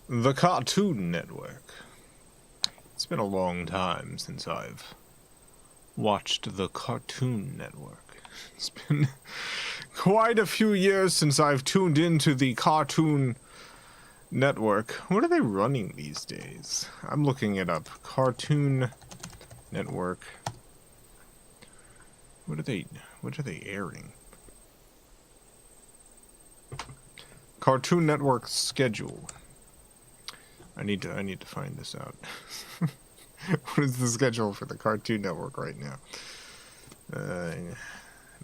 The Cartoon Network. It's been a long time since I've watched the Cartoon Network. It's been quite a few years since I've tuned into the Cartoon Network. What are they running these days? I'm looking it up. Cartoon Network. What are they airing? Cartoon Network schedule. I need to find this out. What is the schedule for the Cartoon Network right now?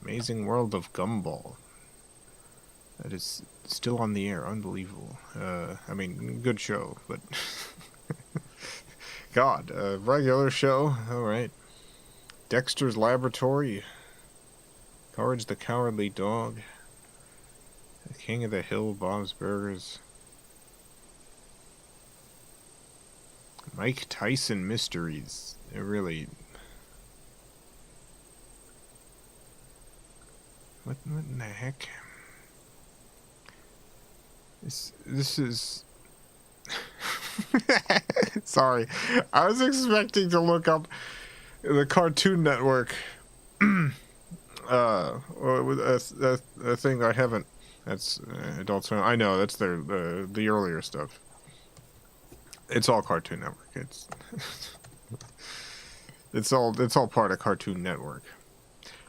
Amazing World of Gumball. That is still on the air. Unbelievable. I mean, good show, but God, regular show. All right. Dexter's Laboratory. Courage the Cowardly Dog. The King of the Hill, Bob's Burgers. Mike Tyson Mysteries. It really... What in the heck? This is... Sorry. I was expecting to look up the Cartoon Network. A thing I haven't. That's Adult Swim. I know, that's the earlier stuff. It's all Cartoon Network. It's all part of Cartoon Network.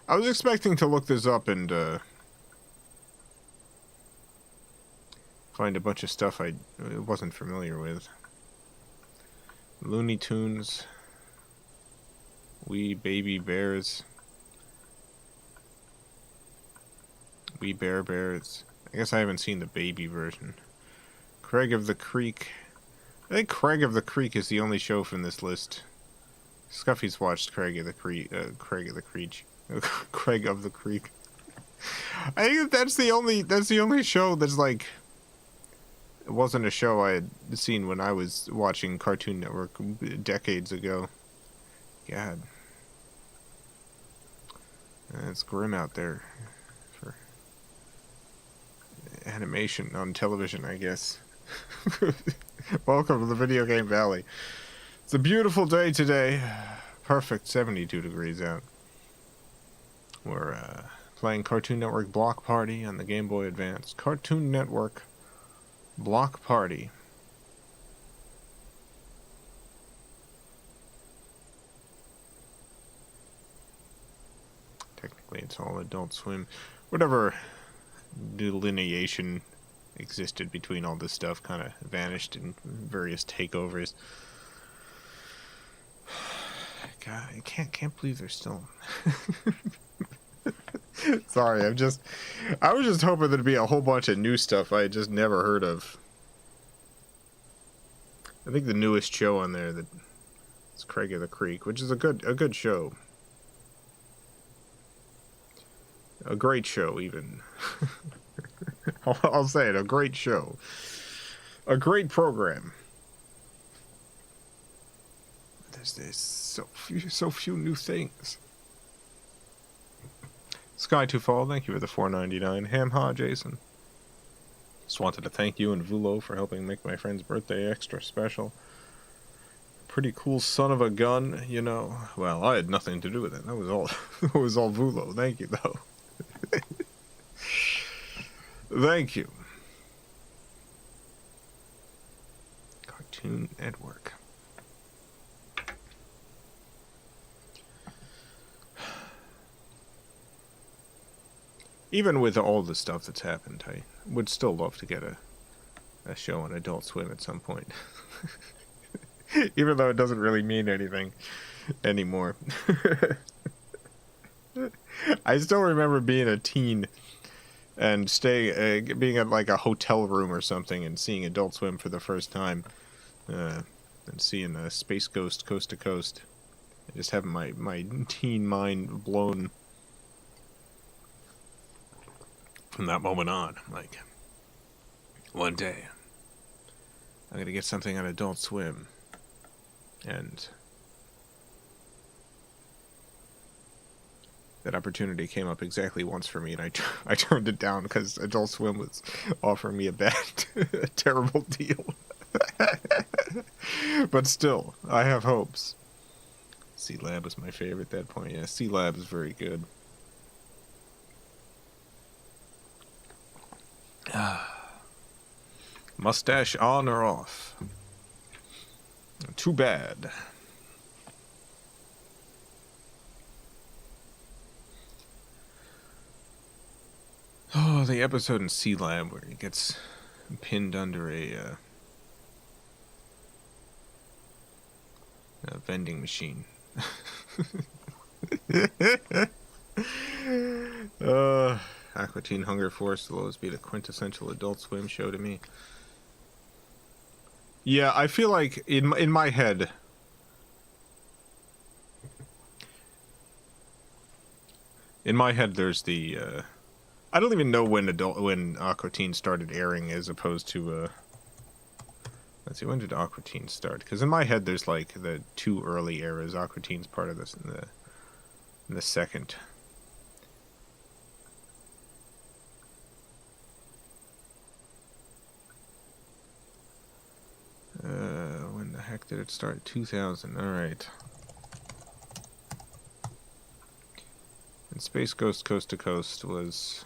I was expecting to look this up and find a bunch of stuff I wasn't familiar with. Looney Tunes, Wee Baby Bears, Wee Bear Bears. I guess I haven't seen the baby version. Craig of the Creek. I think Craig of the Creek is the only show from this list. Scuffy's watched Craig of the Creek. Craig of the Creek. Craig of the Creek. I think that's the only show that's like. It wasn't a show I had seen when I was watching Cartoon Network decades ago. God, it's grim out there for animation on television, I guess. Welcome to the Video Game Valley. It's a beautiful day today. Perfect 72 degrees out. We're playing Cartoon Network Block Party on the Game Boy Advance. Cartoon Network Block Party. Technically it's all Adult Swim. Whatever delineation existed between all this stuff kind of vanished in various takeovers. God, I can't believe they're still. Sorry, I was just hoping there'd be a whole bunch of new stuff I had just never heard of. I think the newest show on there that is Craig of the Creek, which is a good show. A great show, even. I'll say it, a great show. A great program. There's so few new things. Sky to Fall, thank you for the $4.99. Ham Ha, Jason. Just wanted to thank you and Vulo for helping make my friend's birthday extra special. Pretty cool son of a gun, you know. Well, I had nothing to do with it. That was all. That was all Vulo. Thank you, though. Thank you. Cartoon Network. Even with all the stuff that's happened, I would still love to get a show on Adult Swim at some point. Even though it doesn't really mean anything anymore. I still remember being a teen and being at like a hotel room or something and seeing Adult Swim for the first time, and seeing Space Ghost Coast to Coast, and just having my teen mind blown from that moment on. Like, one day I'm gonna get something on Adult Swim, and that opportunity came up exactly once for me, and I turned it down because Adult Swim was offering me a terrible deal. But still, I have hopes. C-Lab was my favorite at that point. Yeah, C-Lab is very good. Mustache on or off? Too bad. Oh, the episode in C-Lab where he gets pinned under a vending machine. Aqua Teen Hunger Force will always be the quintessential Adult Swim show to me. Yeah, I feel like in my head, there's the I don't even know when Aqua Teen started airing as opposed to let's see, when did Aqua Teen start? Because in my head there's like the two early eras. Aqua Teen's part of this in the second. When the heck did it start? 2000. All right. And Space Ghost Coast to Coast was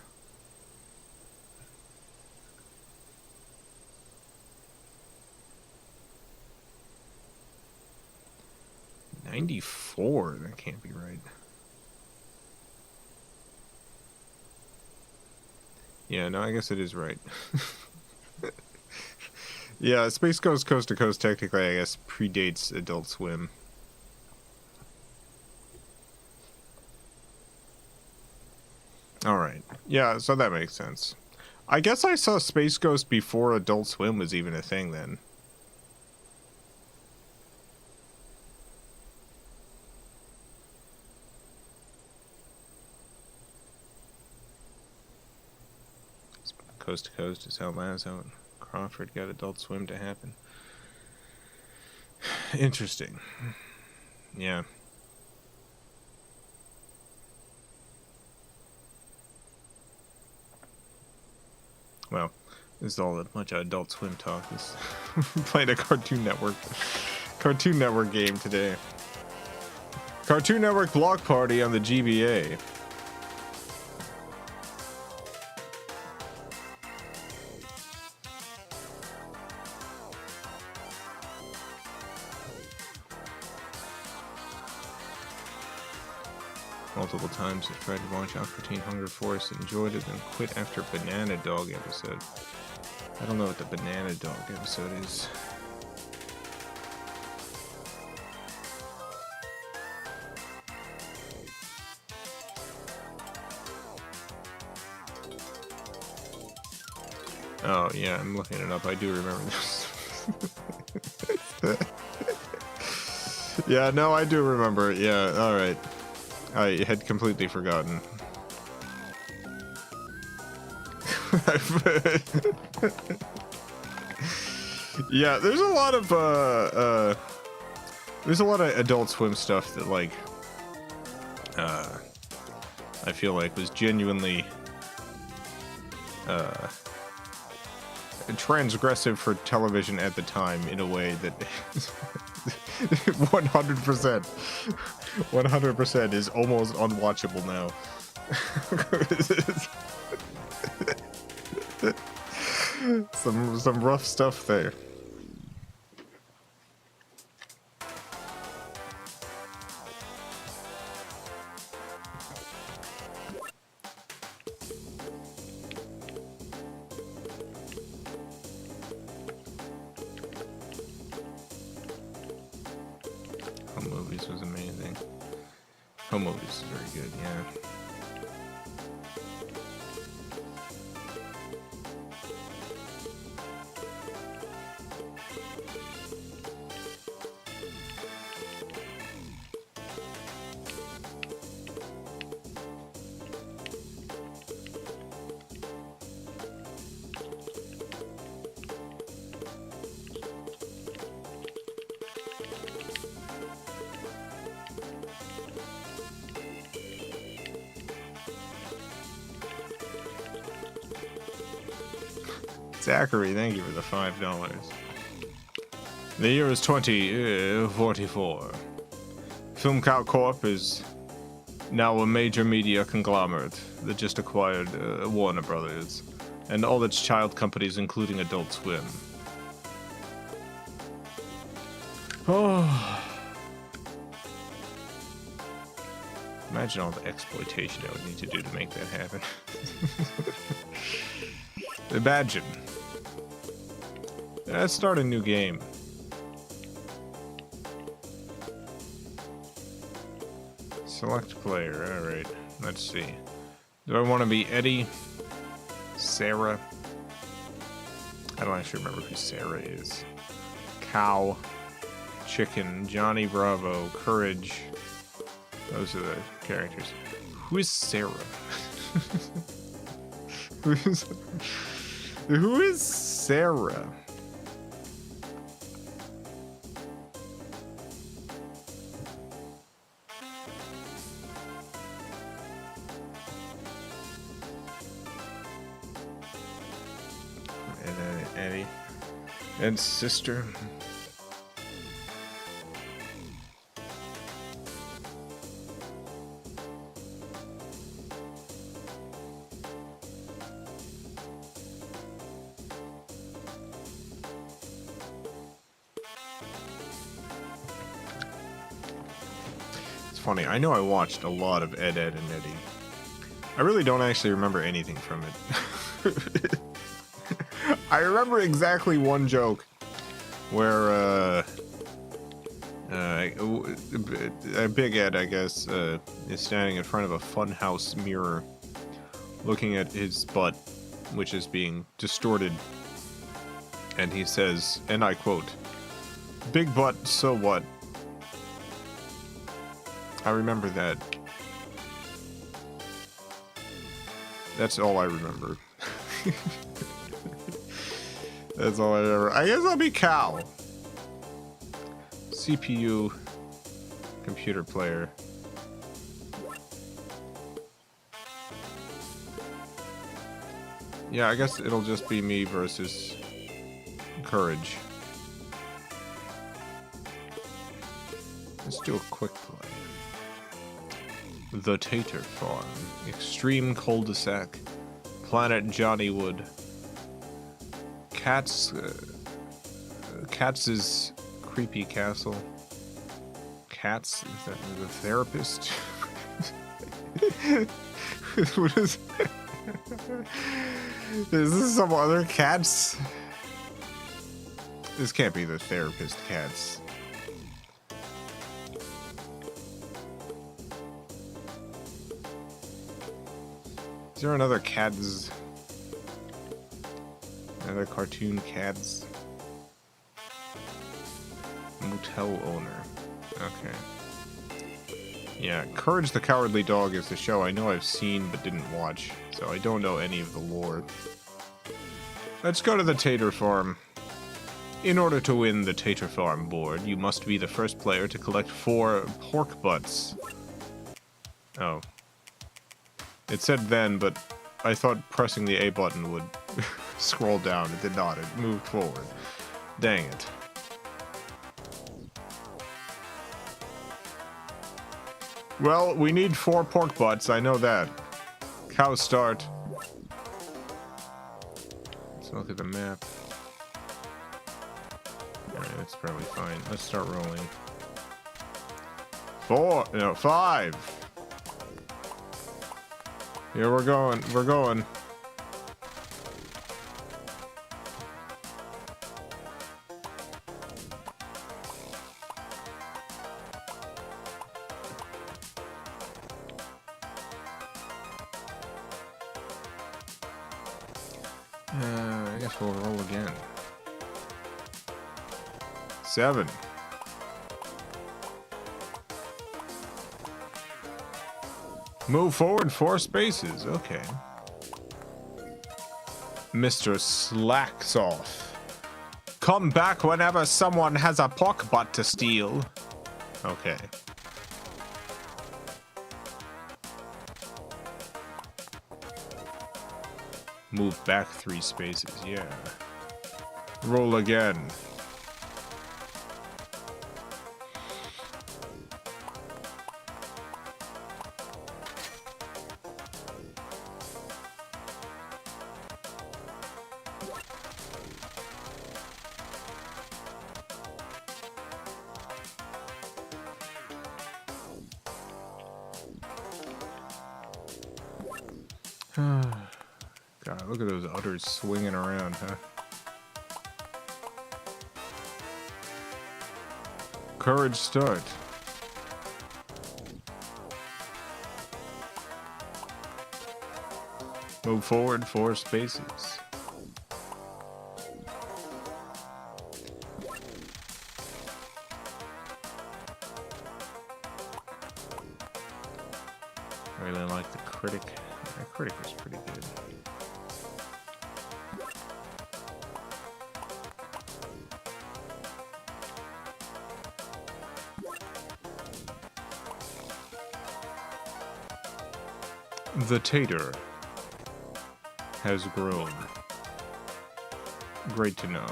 94. That can't be right. Yeah, no, I guess it is right. Yeah, Space Ghost Coast to Coast technically, I guess, predates Adult Swim. Alright. Yeah, so that makes sense. I guess I saw Space Ghost before Adult Swim was even a thing then. Coast to Coast is how Lazo and Crawford got Adult Swim to happen. Interesting. Yeah. Well, this is all a bunch of Adult Swim talk. This playing a Cartoon Network game today. Cartoon Network Block Party on the GBA. Multiple times I've tried to watch Aqua Teen Hunger Force, enjoyed it, and quit after Banana Dog episode. I don't know what the Banana Dog episode is. Oh, yeah, I'm looking it up. I do remember this. Yeah, no, I do remember it. Yeah, alright. I had completely forgotten. Yeah, there's a lot of Adult Swim stuff that like I feel like was genuinely transgressive for television at the time in a way that 100% is almost unwatchable now. some rough stuff there. Home Movies was amazing. Home Movies is very good, yeah. Zachary, thank you for the $5. The year is 2044. FilmCow Corp is now a major media conglomerate that just acquired Warner Brothers and all its child companies, including Adult Swim. Oh. Imagine all the exploitation I would need to do to make that happen. Imagine. Let's start a new game. Select player. Alright. Let's see. Do I want to be Eddie? Sarah? I don't actually remember who Sarah is. Cow. Chicken. Johnny Bravo. Courage. Those are the characters. Who is Sarah? Who is Sarah? Eddie. Ed's sister. Funny. I know I watched a lot of Ed, and Eddie. I really don't actually remember anything from it. I remember exactly one joke where Big Ed, I guess, is standing in front of a funhouse mirror looking at his butt, which is being distorted. And he says, and I quote, "Big butt, so what?" I remember that. That's all I remember. That's all I remember. I guess I'll be Cow. CPU. Computer player. Yeah, I guess it'll just be me versus Courage. Let's do a quick play. The Tater Farm, Extreme Cul-de-sac, Planet Johnnywood, Katz's Creepy Castle, Katz, is that the therapist? What is this some other Katz? This can't be the therapist Katz. Is there another Cads? Another cartoon Cads? Motel owner. Okay. Yeah, Courage the Cowardly Dog is the show I know I've seen but didn't watch, so I don't know any of the lore. Let's go to the Tater Farm. In order to win the Tater Farm board, you must be the first player to collect 4 pork butts. Oh. It said then, but I thought pressing the A button would scroll down. It did not. It moved forward. Dang it. Well, we need 4 pork butts. I know that. Cow start. Let's look at the map. Alright, that's probably fine. Let's start rolling. 5. Here we're going. We're going. I guess we'll roll again. 7. Move forward 4 spaces. Okay. Mr. Slacks Off. Come back whenever someone has a pork butt to steal. Okay. Move back 3 spaces. Yeah. Roll again. God, look at those udders swinging around, huh? Courage start. Move forward 4 spaces. I really like the critic. That critic was pretty good. The tater has grown. Great to know.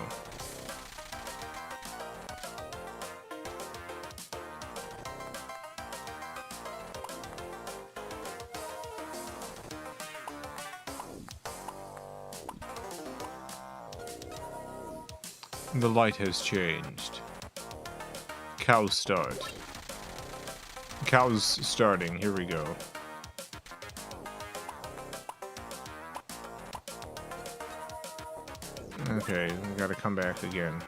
The light has changed. Cow start. Cow's starting. Here we go. Okay, we gotta come back again.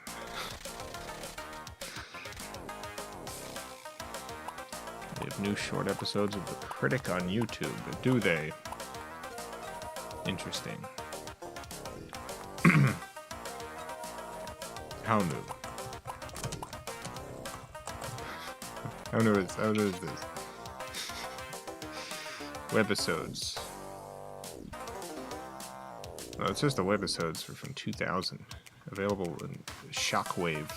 They have new short episodes of The Critic on YouTube, do they? Interesting. How new? How new is this? Webisodes. No, it's just the webisodes from 2000. Available in Shockwave.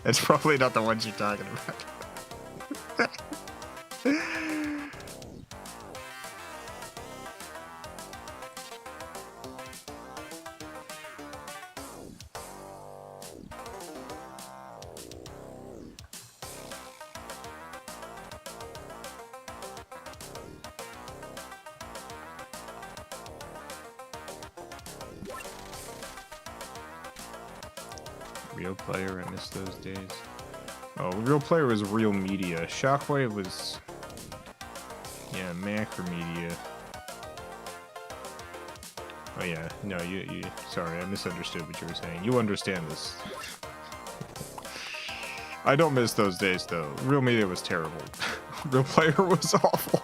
That's probably not the ones you're talking about. Real Player, I miss those days. Oh, Real Player was Real Media. Shockwave was... yeah, Macromedia. Oh yeah, no, you sorry, I misunderstood what you were saying. You understand this. I don't miss those days, though. Real Media was terrible. Real Player was awful.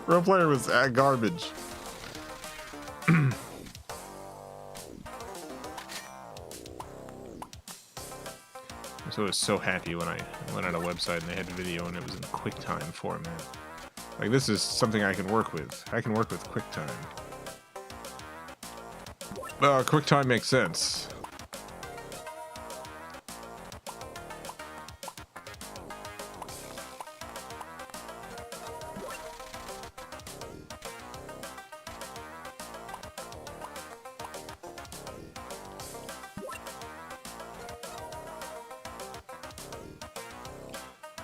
Real Player was garbage. So I was so happy when I went on a website and they had video and it was in QuickTime format. Like, this is something I can work with. I can work with QuickTime. QuickTime makes sense.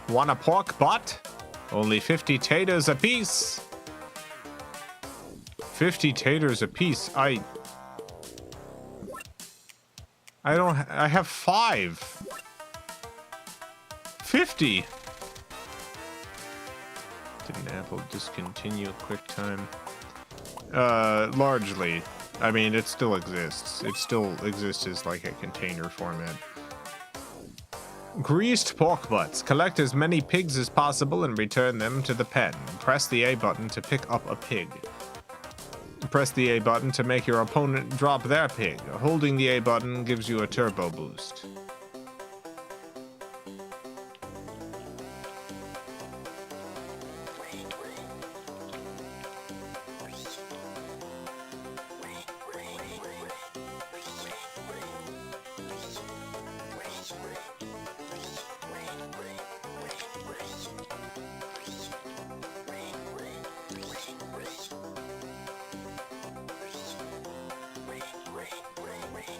Want a pork butt? Only 50 taters apiece. 50 taters apiece. I have 5. 50. Didn't Apple discontinue QuickTime? Largely. I mean, it still exists. It still exists as like a container format. Greased pork butts. Collect as many pigs as possible and return them to the pen. Press the A button to pick up a pig. Press the A button to make your opponent drop their pig. Holding the A button gives you a turbo boost.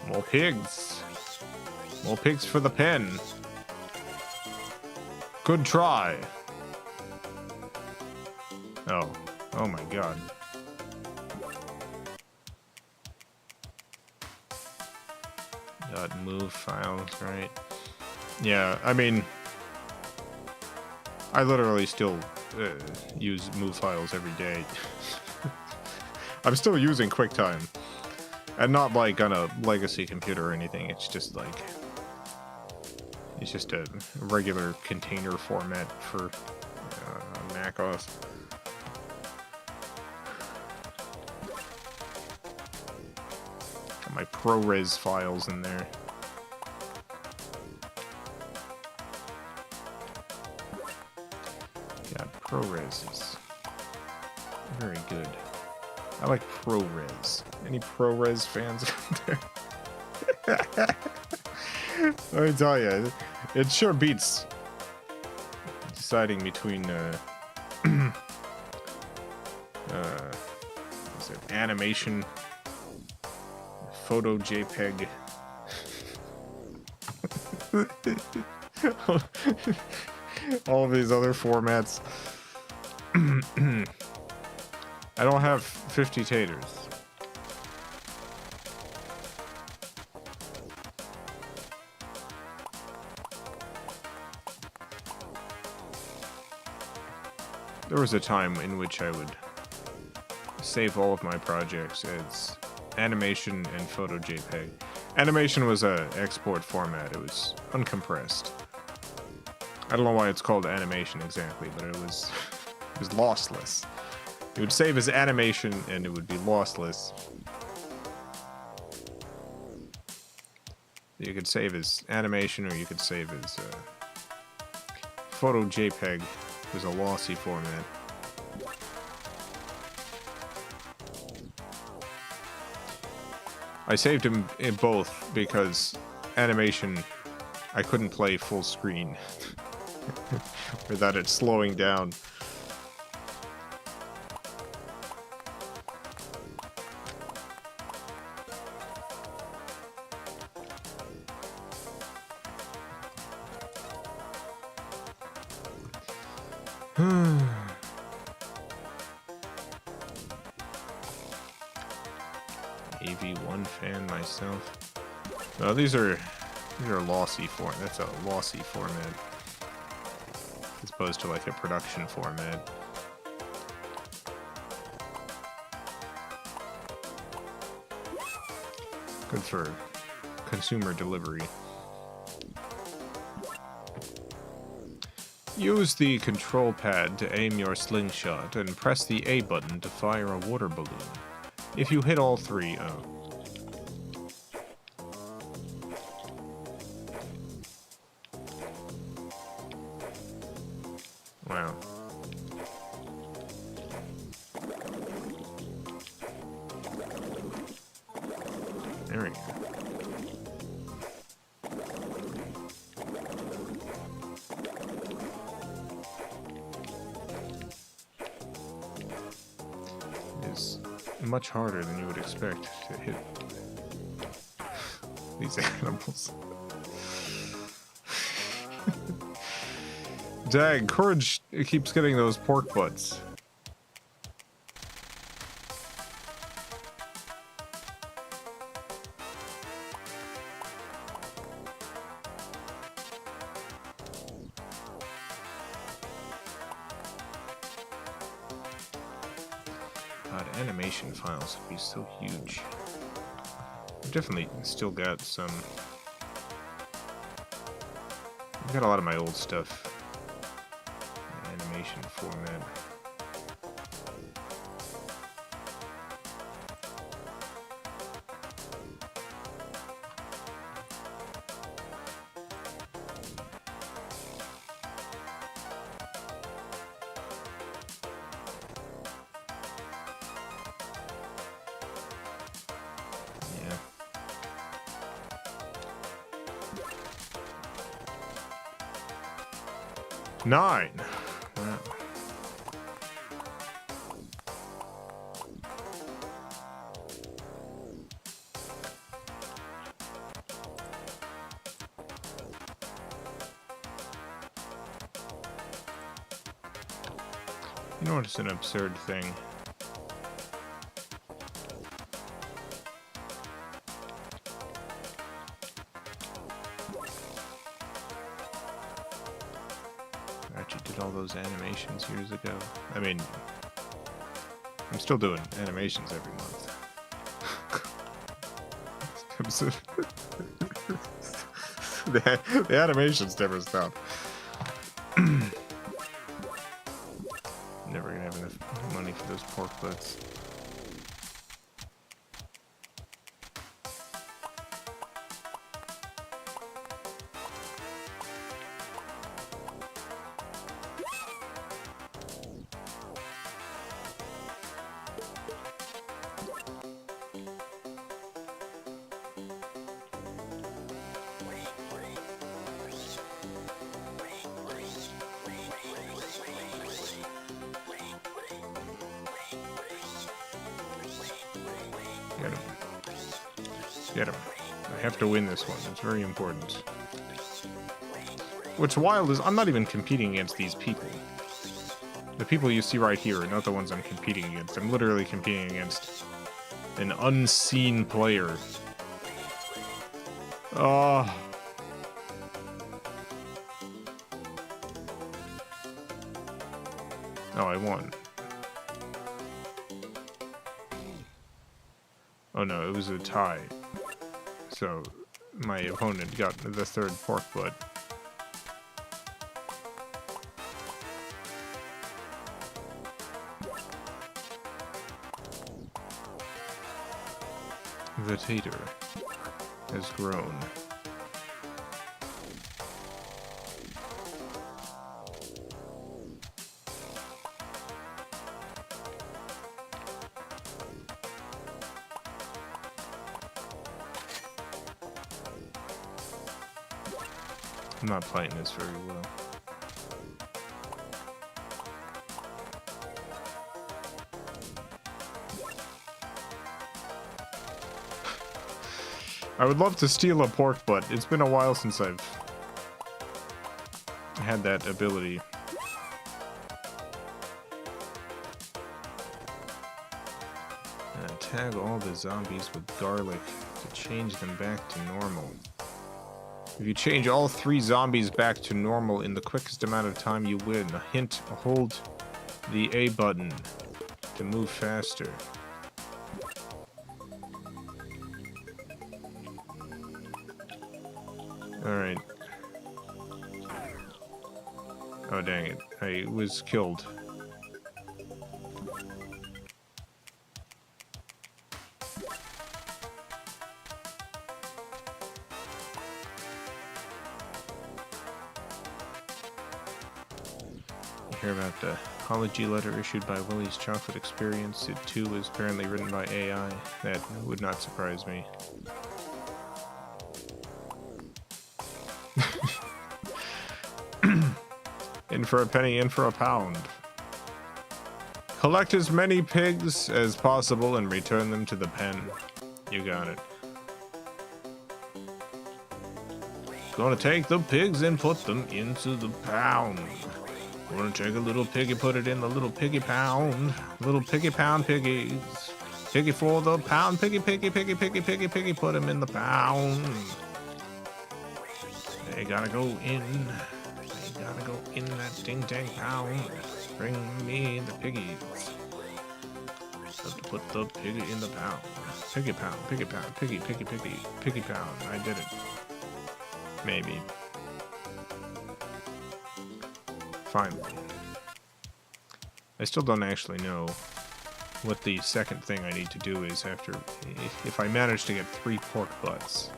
More pigs. More pigs for the pen. Good try. Oh. Oh my god. .move files, right? Yeah, I mean... I literally still use move files every day. I'm still using QuickTime. And not like on a legacy computer or anything. It's just like... It's just a regular container format for Mac OS. Got my ProRes files in there. Yeah, ProRes is very good. I like ProRes. Any ProRes fans out there? Let me tell you, it sure beats deciding between is it animation, photo JPEG, all of these other formats. I don't have 50 taters. There was a time in which I would save all of my projects as animation and photo JPEG. Animation was a export format. It was uncompressed. I don't know why it's called animation exactly, but it was lossless. It would save as animation and it would be lossless. You could save as animation or you could save as photo JPEG. It was a lossy format. I saved him in both because animation I couldn't play full screen without it slowing down. AV1 fan myself. No, these are lossy format. That's a lossy format, as opposed to like a production format. Good for consumer delivery. Use the control pad to aim your slingshot and press the A button to fire a water balloon. If you hit all three, wow. There we go. Much harder than you would expect to hit these animals. Dang, Courage keeps getting those pork butts. Animation files would be so huge. I've definitely still got some. I've got a lot of my old stuff in animation format. Nine. Wow. You know what's an absurd thing? Actually, did did all those animations years ago. I mean, I'm still doing animations every month. the animations never stop. Never gonna have enough money for those pork butts. Get him. Get him. I have to win this one. It's very important. What's wild is I'm not even competing against these people. The people you see right here are not the ones I'm competing against. I'm literally competing against an unseen player. Oh. Oh, I won. Oh no, it was a tie. So, my opponent got the third pork butt. The tater has grown. I'm not playing this very well. I would love to steal a pork butt. It's been a while since I've had that ability. Tag all the zombies with garlic to change them back to normal. If you change all 3 zombies back to normal in the quickest amount of time, you win. A hint, hold the A button to move faster. Alright. Oh dang it, I was killed. Hear about the apology letter issued by Willie's Chocolate Experience. It too was apparently written by AI. That would not surprise me. In for a penny, in for a pound. Collect as many pigs as possible and return them to the pen. You got it. Gonna take the pigs and put them into the pound. Gonna take a little piggy, put it in the little piggy pound. Little piggy pound piggies. Piggy for the pound. Piggy, piggy, piggy, piggy, piggy, piggy. Put them in the pound. They gotta go in. They gotta go in that ding-dang pound. Bring me the piggies. Have to put the piggy in the pound. Piggy pound, piggy pound, piggy, piggy, piggy, piggy pound. I did it. Maybe. Finally. I still don't actually know what the second thing I need to do is after, if I manage to get 3 pork butts.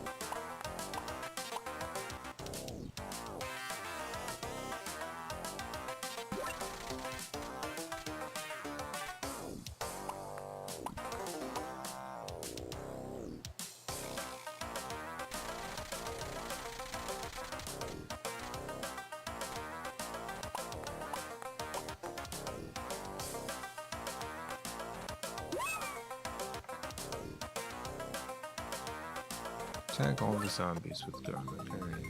Attack all the zombies with garlic. Alright.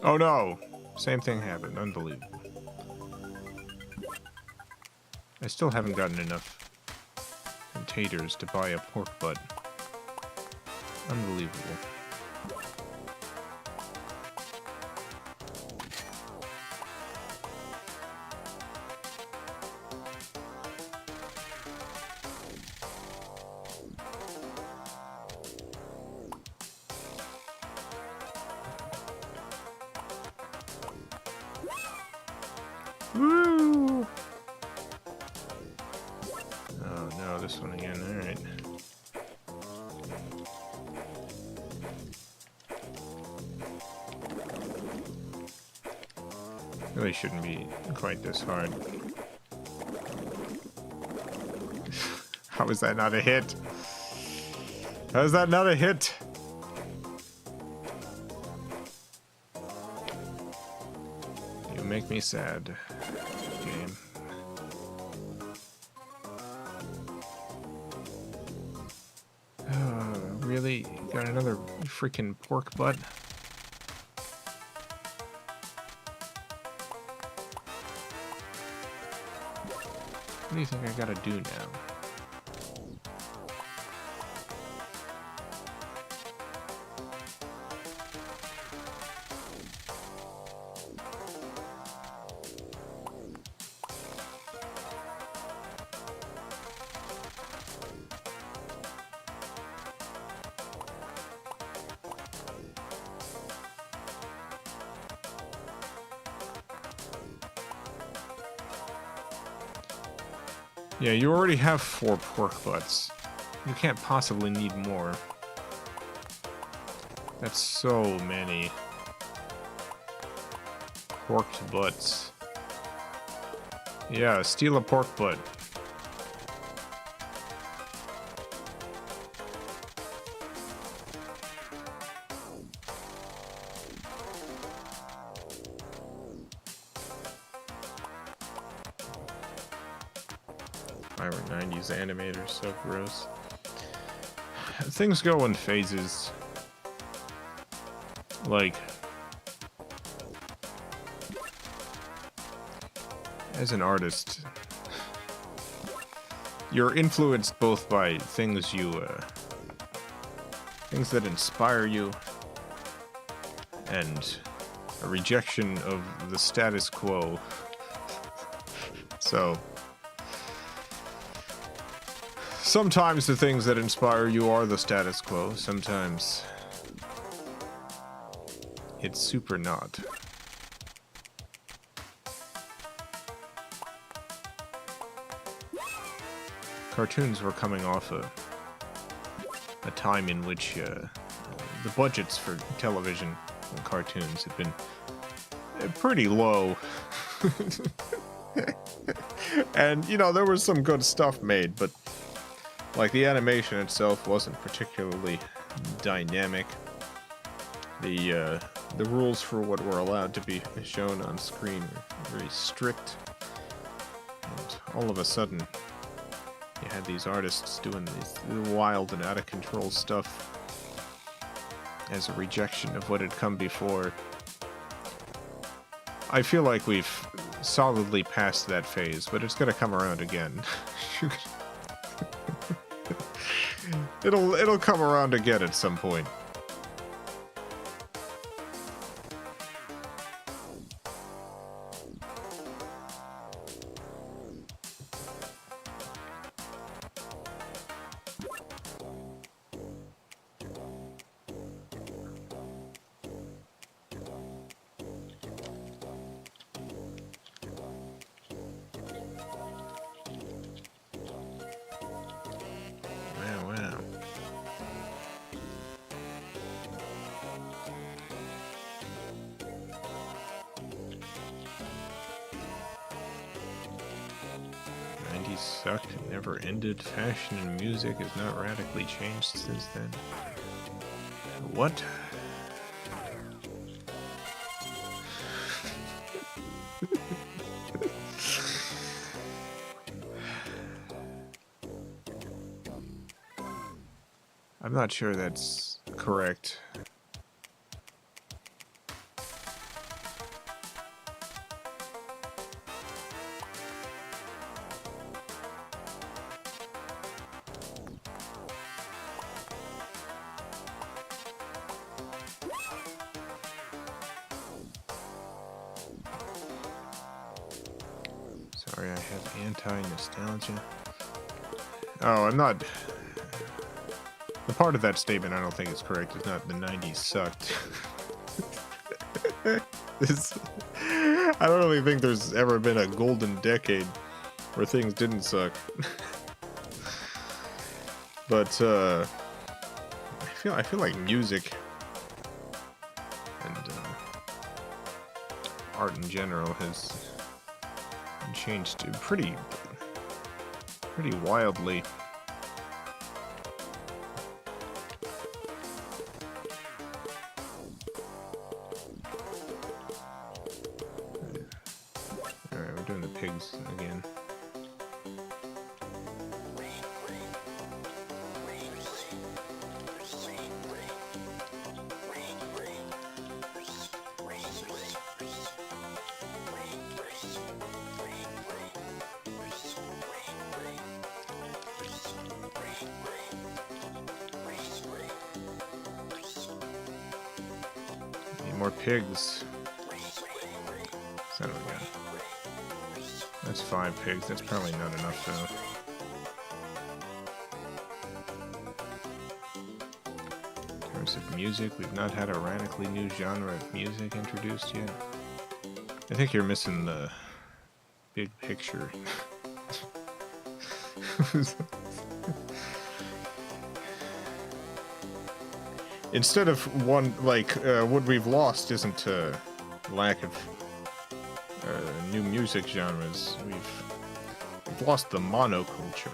Oh no! Same thing happened. Unbelievable. I still haven't gotten enough taters to buy a pork butt. Unbelievable. Woo! Oh no, this one again. Alright. Really shouldn't be quite this hard. How is that not a hit? How is that not a hit? You make me sad, game. Really? Got another freaking pork butt? What do you think I gotta do now? Yeah, you already have 4 pork butts. You can't possibly need more. That's so many porked butts. Yeah, steal a pork butt. I were 90s animators, so gross. Things go in phases. Like, as an artist, you're influenced both by things things that inspire you, and a rejection of the status quo. So, sometimes the things that inspire you are the status quo. Sometimes it's super not. Cartoons were coming off a time in which the budgets for television and cartoons had been pretty low. And, you know, there was some good stuff made, but like the animation itself wasn't particularly dynamic. The rules for what were allowed to be shown on screen were very strict. And all of a sudden, you had these artists doing this wild and out of control stuff as a rejection of what had come before. I feel like we've solidly passed that phase, but it's gonna come around again. It'll come around again at some point. Sucked, never ended. Fashion and music has not radically changed since then. What? I'm not sure that's correct. have anti-nostalgia. Oh, I'm not... The part of that statement I don't think is correct. It's not the 90s sucked. I don't really think there's ever been a golden decade where things didn't suck. But I feel like music and art in general has changed pretty wildly. Alright, we're doing the pigs again. More pigs. So we got. That's 5 pigs. That's probably not enough though. In terms of music, we've not had a radically new genre of music introduced yet. I think you're missing the big picture. Instead of one, like, what we've lost isn't a lack of new music genres. We've lost the monoculture.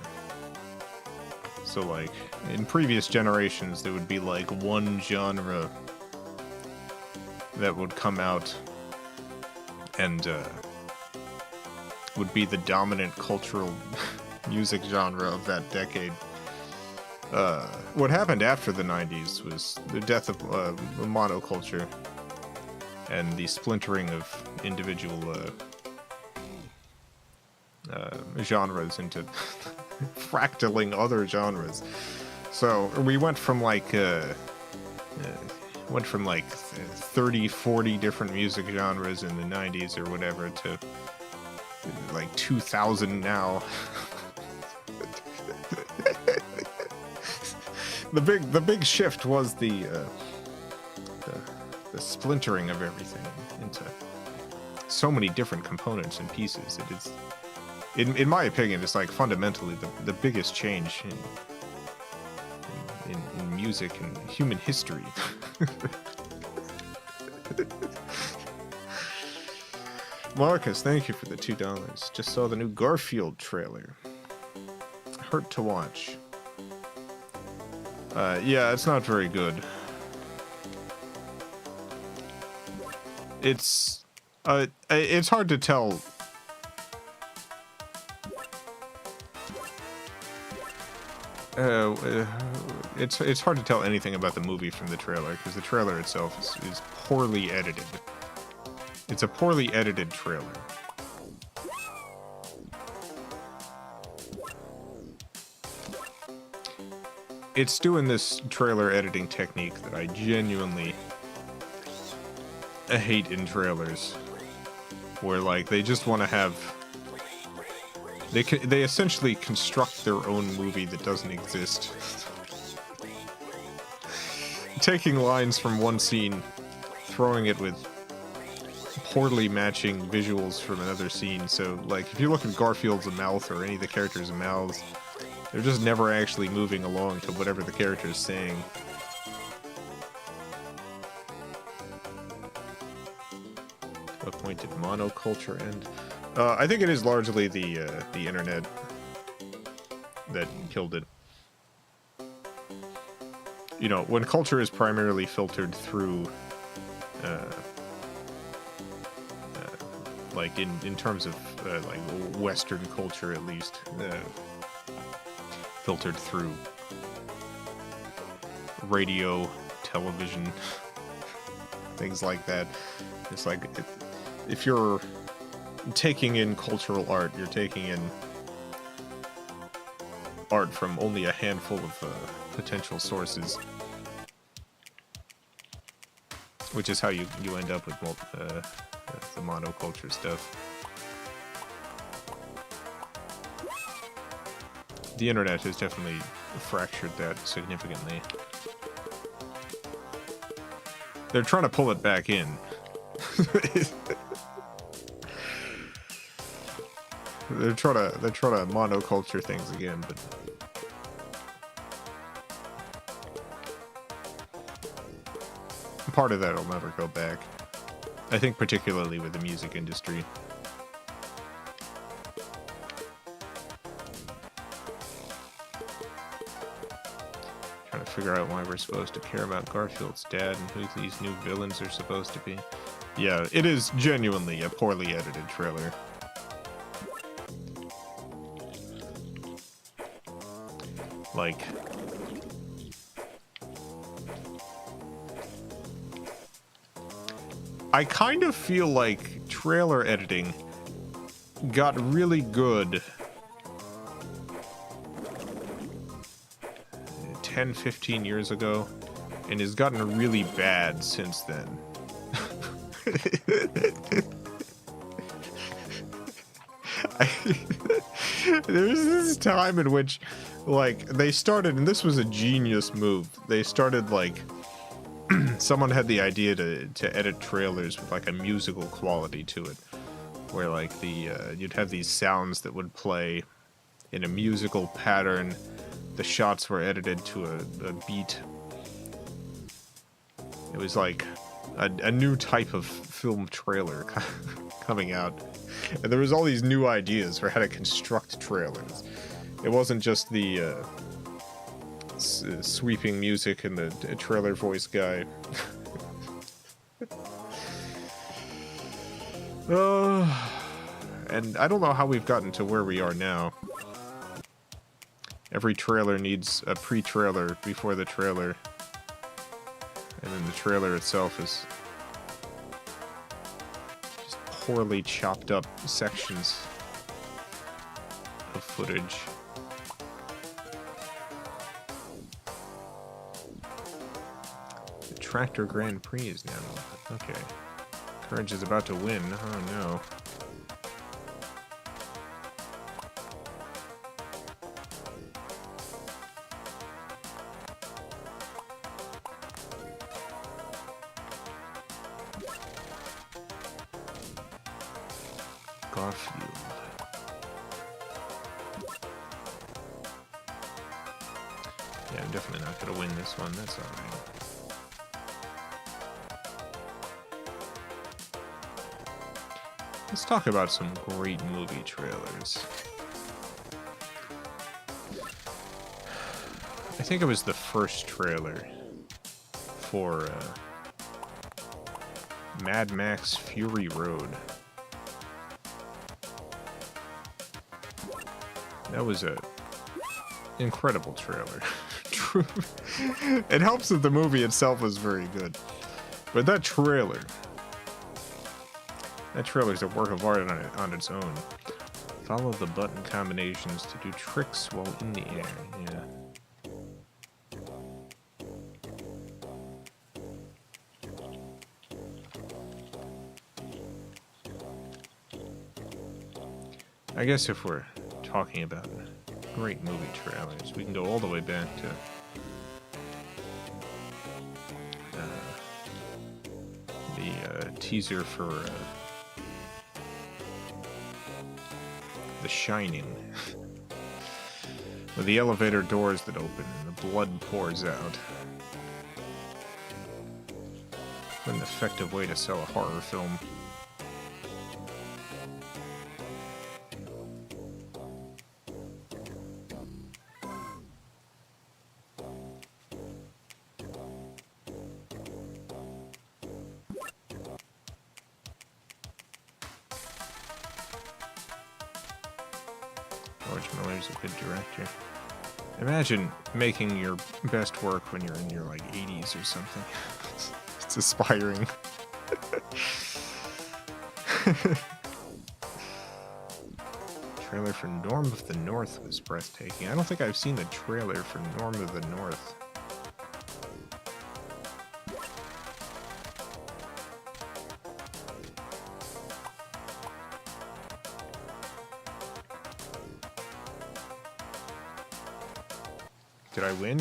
So, like, in previous generations, there would be, like, one genre that would come out and would be the dominant cultural music genre of that decade. What happened after the 90s was the death of monoculture and the splintering of individual genres into fractaling other genres. So we went from like 30, 40 different music genres in the 90s or whatever to like 2,000 now. The big shift was the splintering of everything into so many different components and pieces. It is, in my opinion, it's like fundamentally the biggest change in music and human history. Marcus, thank you for the $2. Just saw the new Garfield trailer. Hurt to watch. Yeah, it's not very good. It's hard to tell. It's hard to tell anything about the movie from the trailer because the trailer itself is poorly edited. It's a poorly edited trailer. It's doing this trailer editing technique that I genuinely hate in trailers, where like they just want to have they essentially construct their own movie that doesn't exist. Taking lines from one scene, throwing it with poorly matching visuals from another scene. So like if you look at Garfield's mouth or any of the characters' mouths, they're just never actually moving along to whatever the character is saying. What point did monoculture end? I think it is largely the internet that killed it. You know, when culture is primarily filtered through, like in terms of like Western culture at least. Filtered through radio, television, things like that. It's like if you're taking in cultural art, you're taking in art from only a handful of potential sources, which is how you end up with the monoculture stuff. The internet has definitely fractured that significantly. They're trying to pull it back in. They're trying to monoculture things again, but part of that will never go back. I think particularly with the music industry. Trying to figure out why we're supposed to care about Garfield's dad and who these new villains are supposed to be. Yeah, it is genuinely a poorly edited trailer. Like, I kind of feel like trailer editing got really good 10, 15 years ago and has gotten really bad since then. There was this time in which, like, they started, and this was a genius move. They started, like, someone had the idea to edit trailers with, like, a musical quality to it. Where, like, you'd have these sounds that would play in a musical pattern. The shots were edited to a beat. It was, like, a new type of film trailer coming out. And there was all these new ideas for how to construct trailers. It wasn't just the sweeping music and the trailer voice guy. And I don't know how we've gotten to where we are now. Every trailer needs a pre-trailer before the trailer. And then the trailer itself is just poorly chopped up sections of footage. The Tractor Grand Prix is now open. Okay. Courage is about to win. Oh no. Garfield. Yeah, I'm definitely not gonna win this one. That's alright. Let's talk about some great movie trailers. I think it was the first trailer for Mad Max Fury Road. That was a incredible trailer. It helps that the movie itself was very good. But that trailer's a work of art on its own. Follow the button combinations to do tricks while in the air. Yeah. I guess if we're talking about great movie trailers, we can go all the way back to the teaser for The Shining, with the elevator doors that open and the blood pours out. What an effective way to sell a horror film. Miller's a good director. Imagine making your best work when you're in your, like, 80s or something. It's aspiring. Trailer for Norm of the North was breathtaking. I don't think I've seen the trailer for Norm of the North. Did I win?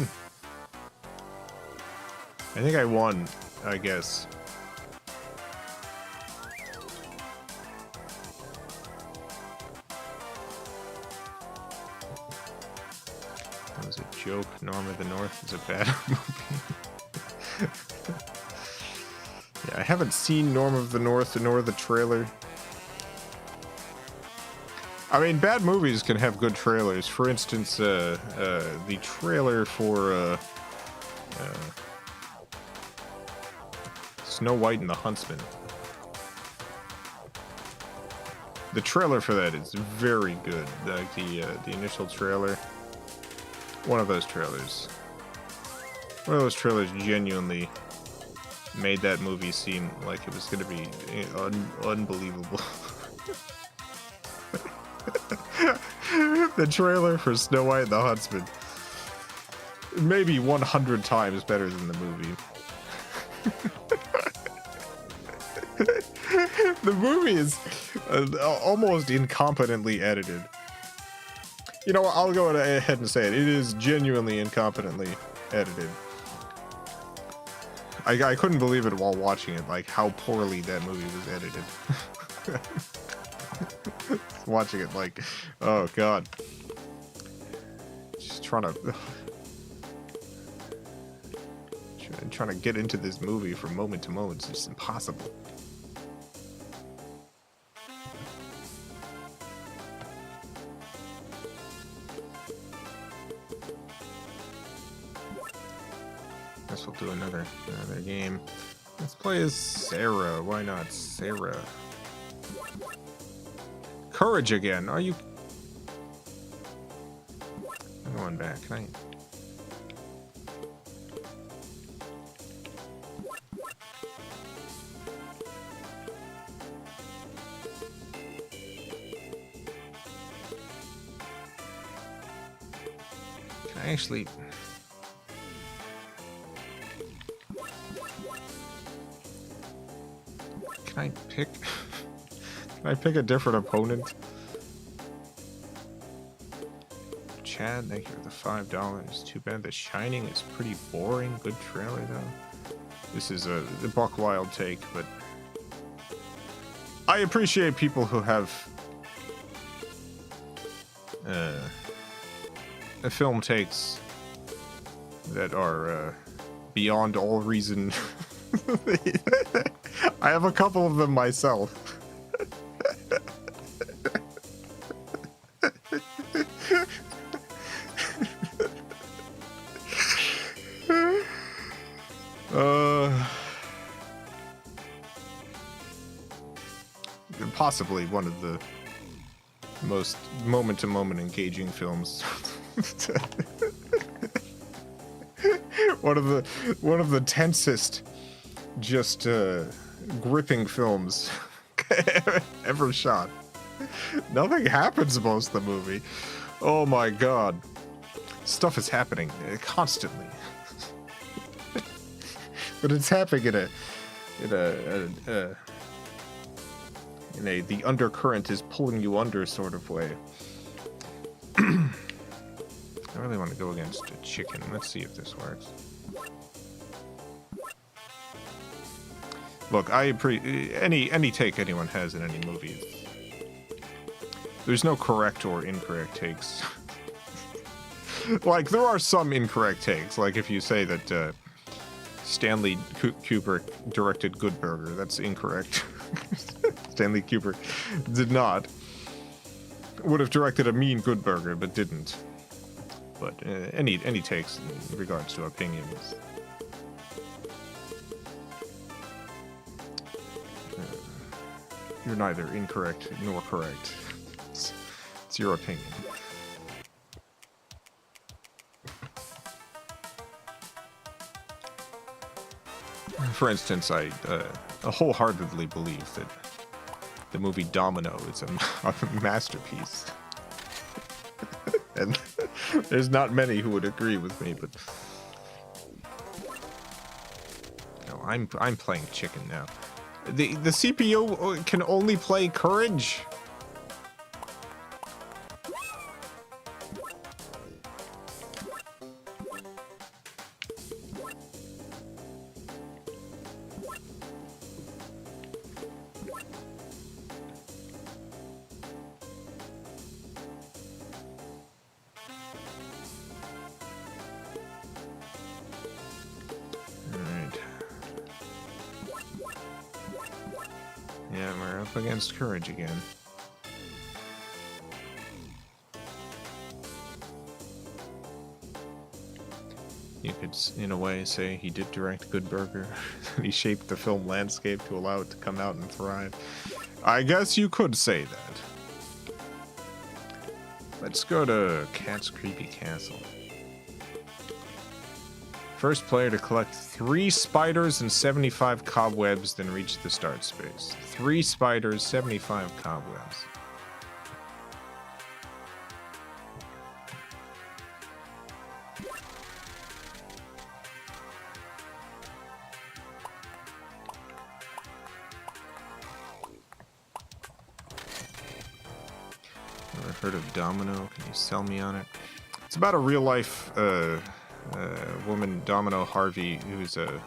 I think I won, I guess. That was a joke. Norm of the North is a bad movie. Yeah, I haven't seen Norm of the North nor the trailer. I mean, bad movies can have good trailers. For instance, the trailer for Snow White and the Huntsman. The trailer for that is very good. Like the initial trailer. One of those trailers genuinely made that movie seem like it was going to be unbelievable. The trailer for Snow White and the Huntsman, maybe 100 times better than the movie. The movie is almost incompetently edited. You know, I'll go ahead and say it. It is genuinely incompetently edited. I couldn't believe it while watching it, like how poorly that movie was edited. Watching it like, oh god. Just trying to get into this movie from moment to moment. It's just impossible. Guess we'll do another game. Let's play as Sarah. Why not Sarah? Courage again. Are you? I'm going back. Can I? Can I actually? Can I pick? Can I pick a different opponent? Chad, thank you for the $5. Too bad The Shining is pretty boring. Good trailer though. This is a buck wild take, but I appreciate people who have film takes that are beyond all reason. I have a couple of them myself. Possibly one of the most moment-to-moment engaging films. one of the tensest, just gripping films ever shot. Nothing happens most of the movie. Oh my god, stuff is happening constantly, but it's happening in a the undercurrent is pulling you under sort of way. I really want to go against a chicken. Let's see if this works. Look, any take anyone has in any movie. There's no correct or incorrect takes. Like, there are some incorrect takes. Like, if you say that Stanley Kubrick directed Good Burger, that's incorrect. Stanley Kubrick did not. Would have directed a mean Good Burger, but didn't. But any takes in regards to opinions. You're neither incorrect nor correct. It's your opinion. For instance, I wholeheartedly believe that the movie Domino is a masterpiece. And there's not many who would agree with me, but no, I'm playing chicken now. The CPU can only play Courage. Yeah, we're up against courage again. You could, in a way, say he did direct Good Burger. He shaped the film landscape to allow it to come out and thrive. I guess you could say that. Let's go to Cat's Creepy Castle. First player to collect 3 spiders and 75 cobwebs, then reach the start space. 3 spiders, 75 cobwebs. Never heard of Domino? Can you sell me on it? It's about a real life woman, Domino Harvey, who's a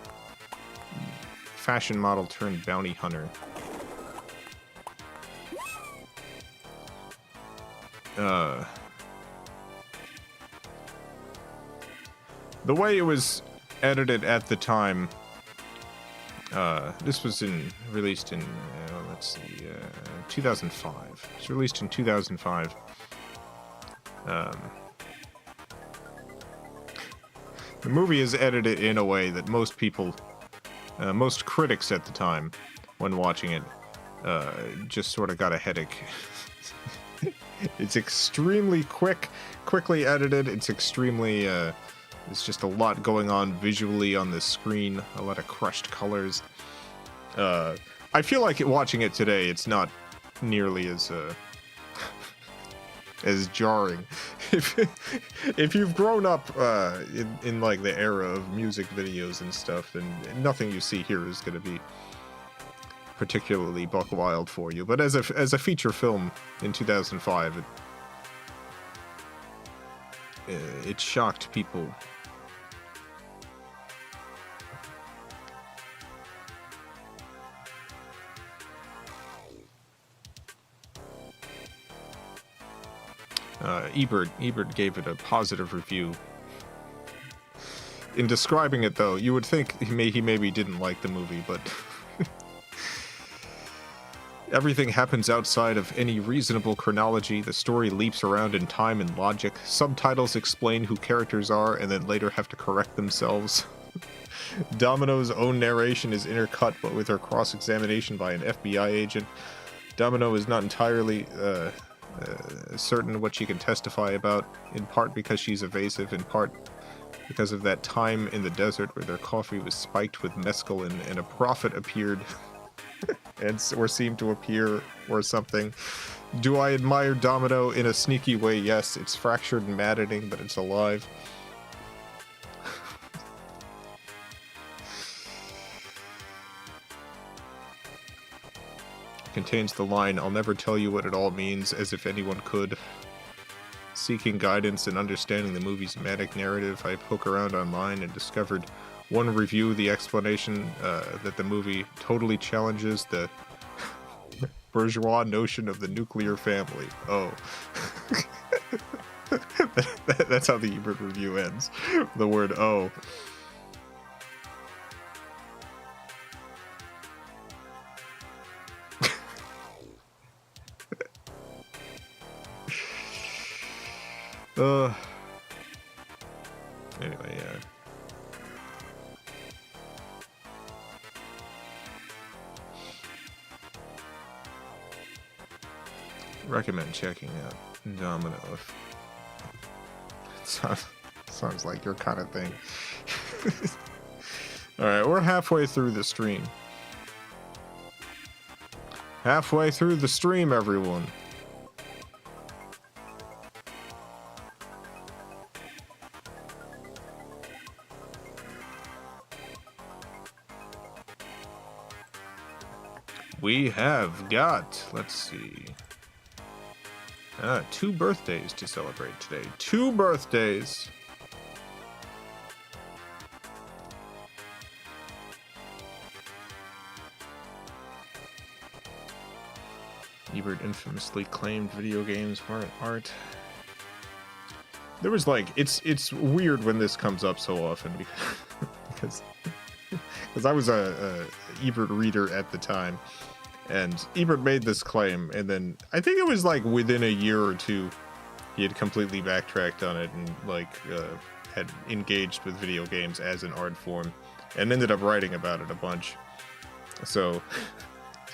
fashion model turned bounty hunter. The way it was edited at the time, this was released in, let's see, 2005. It was released in 2005. The movie is edited in a way that most people, most critics at the time, when watching it, just sort of got a headache. It's extremely quickly edited. It's extremely, there's just a lot going on visually on the screen, a lot of crushed colors. I feel like watching it today, it's not nearly as jarring. If you've grown up in like the era of music videos and stuff, then nothing you see here is going to be particularly buck wild for you. But as a feature film in 2005, it shocked people. Ebert gave it a positive review. In describing it, though, you would think he maybe didn't like the movie, but everything happens outside of any reasonable chronology. The story leaps around in time and logic. Subtitles explain who characters are and then later have to correct themselves. Domino's own narration is intercut, but with her cross-examination by an FBI agent. Domino is not entirely certain what she can testify about, in part because she's evasive, in part because of that time in the desert where their coffee was spiked with mescaline and a prophet appeared or seemed to appear or something. Do I admire Domino in a sneaky way? Yes, it's fractured and maddening, but it's alive. Contains the line, "I'll never tell you what it all means," as if anyone could. Seeking guidance and understanding the movie's manic narrative, I poke around online and discovered one review, the explanation that the movie totally challenges the bourgeois notion of the nuclear family. Oh. That's how the Ebert review ends. The word "oh." Anyway, yeah. Recommend checking out Domino. Sounds like your kind of thing. Alright, we're halfway through the stream. Halfway through the stream, everyone. We have got, let's see, 2 birthdays to celebrate today. 2 birthdays. Ebert infamously claimed video games weren't art. There was like, it's weird when this comes up so often because I was a Ebert reader at the time. And Ebert made this claim, and then I think it was like within a year or two, he had completely backtracked on it and had engaged with video games as an art form, and ended up writing about it a bunch. So,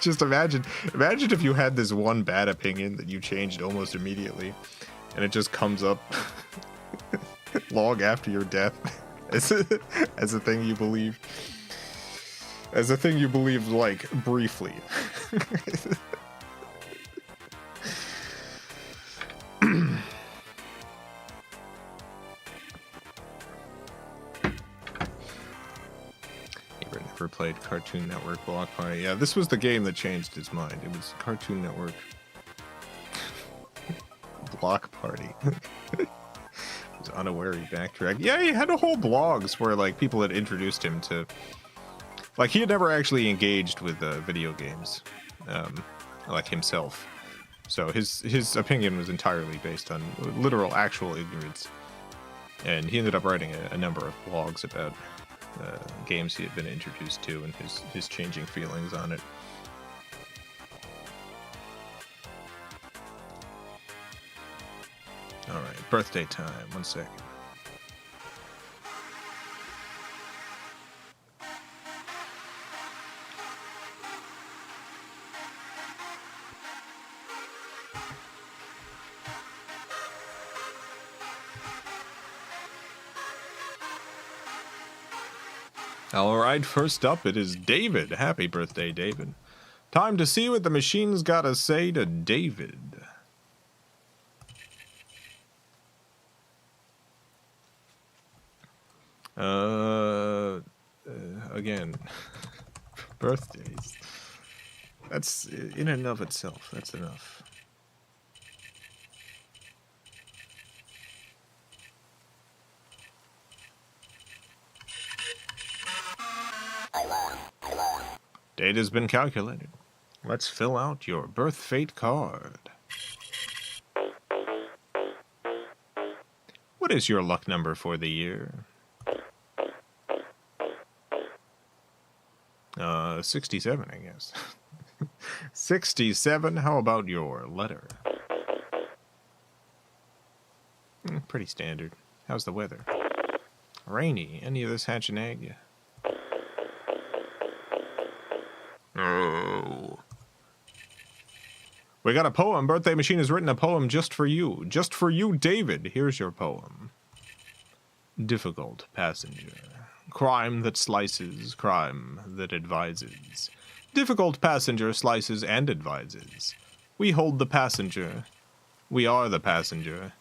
just imagine if you had this one bad opinion that you changed almost immediately, and it just comes up long after your death as a thing you believe. As a thing you believed, like, briefly. Never played Cartoon Network Block Party. Yeah, this was the game that changed his mind. It was Cartoon Network Block Party. It was unaware he backtracked. Yeah, he had a whole blogs where, like, people had introduced him to... Like, he had never actually engaged with video games, like himself. So his opinion was entirely based on literal, actual ignorance. And he ended up writing a number of blogs about games he had been introduced to and his changing feelings on it. Alright, birthday time. 1 second. Alright, first up, it is David. Happy birthday, David. Time to see what the machine's gotta say to David. Again, birthdays. That's, in and of itself, that's enough. Date has been calculated. Let's fill out your birth fate card. What is your luck number for the year? 67, I guess. 67, how about your letter? Pretty standard. How's the weather? Rainy. Any of this hatch an egg? Oh. We got a poem. Birthday Machine has written a poem just for you. Just for you, David. Here's your poem. Difficult passenger. Crime that slices, crime that advises. Difficult passenger slices and advises. We hold the passenger. We are the passenger.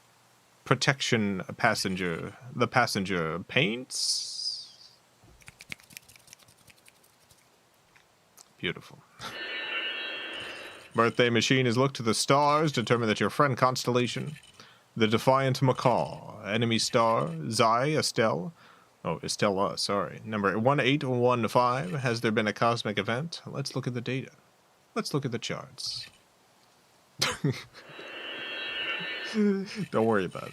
Protection passenger. The passenger paints. Beautiful. Birthday Machine has looked to the stars, determined that your friend Constellation, the Defiant Macaw, enemy star, Zai, Estelle, Estella, sorry, number 1815, has there been a cosmic event? Let's look at the data. Let's look at the charts. Don't worry about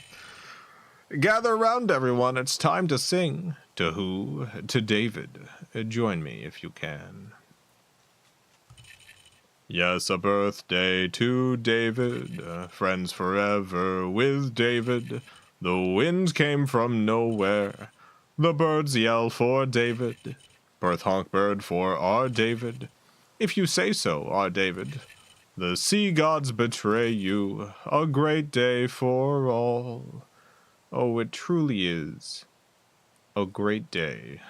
it. Gather around, everyone. It's time to sing. To who? To David. Join me if you can. Yes, a birthday to David, friends forever with David. The wind came from nowhere, the birds yell for David. Birth honk bird for our David. If you say so, our David. The sea gods betray you, a great day for all. Oh, it truly is a great day.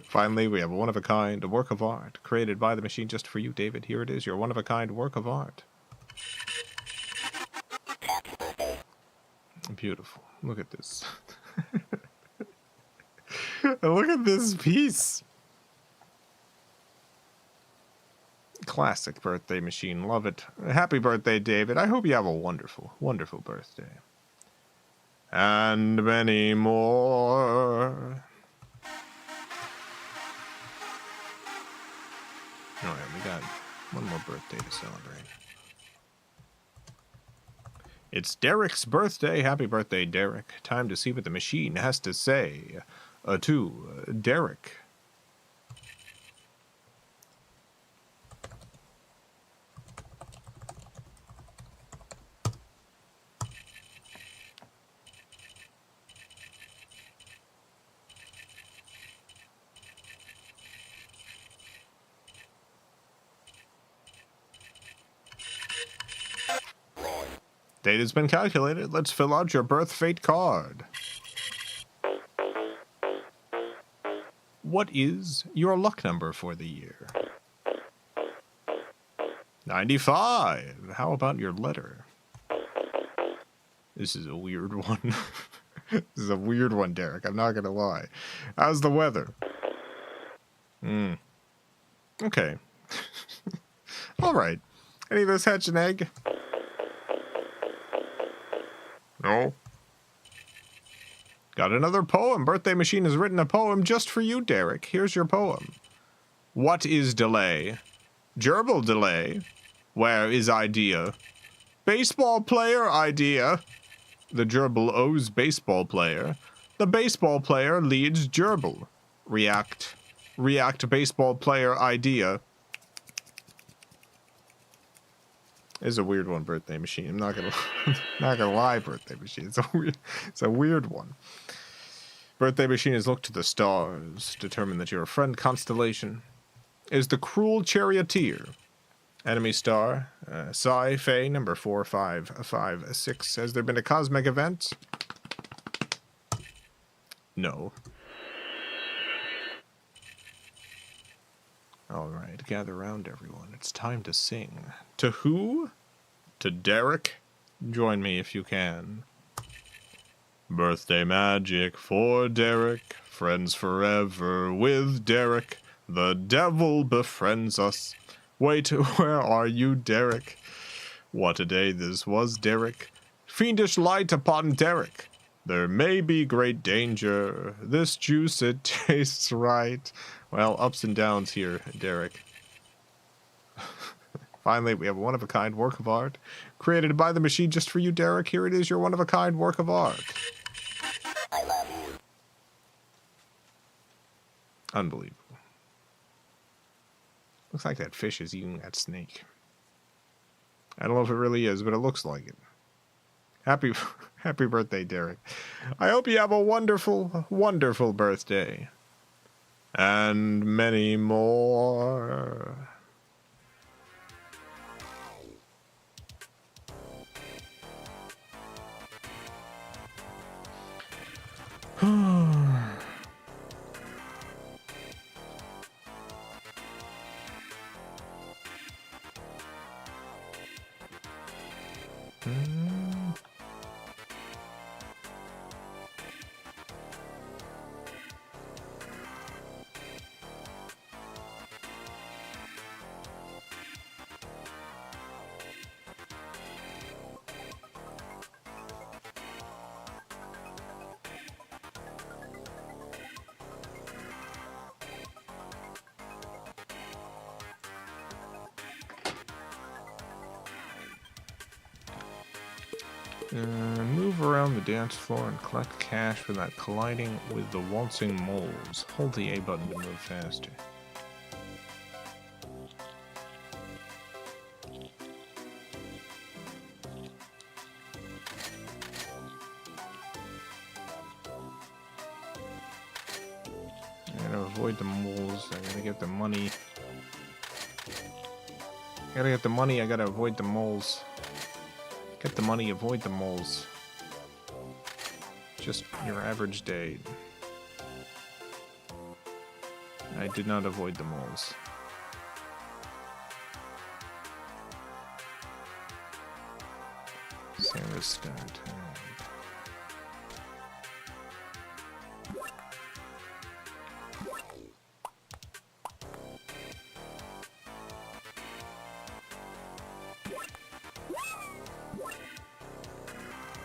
Finally, we have a one-of-a-kind work of art created by the machine just for you, David. Here it is, your one-of-a-kind work of art. Beautiful. Look at this. Look at this piece. Classic Birthday Machine. Love it. Happy birthday, David. I hope you have a wonderful, wonderful birthday. And many more. Alright, we got one more birthday to celebrate. It's Derek's birthday. Happy birthday, Derek. Time to see what the machine has to say to Derek. Date has been calculated. Let's fill out your birth fate card. What is your luck number for the year? 95. How about your letter? This is a weird one. This is a weird one, Derek. I'm not gonna lie. How's the weather? Okay. All right. Any of us hatch an egg? No. Got another poem. Birthday Machine has written a poem just for you, Derek. Here's your poem. What is delay? Gerbil delay. Where is idea? Baseball player idea. The gerbil owes baseball player. The baseball player leads gerbil. React. React baseball player idea. It's a weird one, Birthday Machine. I'm not gonna lie, Birthday Machine. It's a weird one. Birthday Machine has looked to the stars, determined that your friend constellation is the cruel charioteer. Enemy star, Psi Fey number 4556. Has there been a cosmic event? No. All right, gather round, everyone. It's time to sing. To who? To Derek? Join me if you can. Birthday magic for Derek. Friends forever with Derek. The devil befriends us. Wait, where are you, Derek? What a day this was, Derek. Fiendish light upon Derek. There may be great danger. This juice, it tastes right. Well, ups and downs here, Derek. Finally, we have a one-of-a-kind work of art created by the machine just for you, Derek. Here it is, your one-of-a-kind work of art. I love you. Unbelievable. Looks like that fish is eating that snake. I don't know if it really is, but it looks like it. Happy birthday, Derek. I hope you have a wonderful, wonderful birthday. And many more. Move around the dance floor and collect cash without colliding with the waltzing moles. Hold the A button to move faster. I gotta avoid the moles. I gotta get the money. I gotta avoid the moles. Get the money, avoid the moles. Just your average day. I did not avoid the moles. Sarah's start.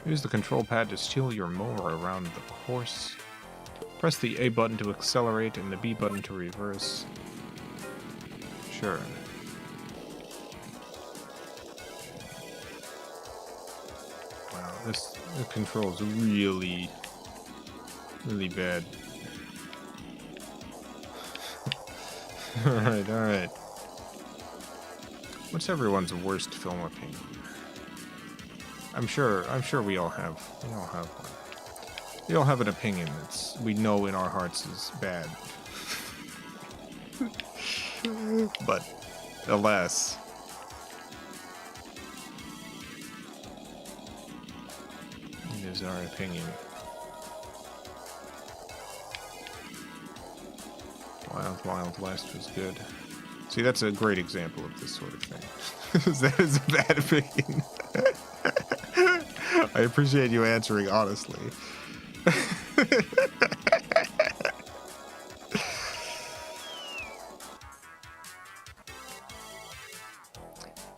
Use the control pad to steal your mower around the course. Press the A button to accelerate and the B button to reverse. Sure. Wow, this control is really bad. Alright. What's everyone's worst film opinion? I'm sure we all have one. We all have an opinion that's we know in our hearts is bad. But alas, is our opinion. Wild Wild West was good. See, that's a great example of this sort of thing. That is a bad opinion. I appreciate you answering honestly.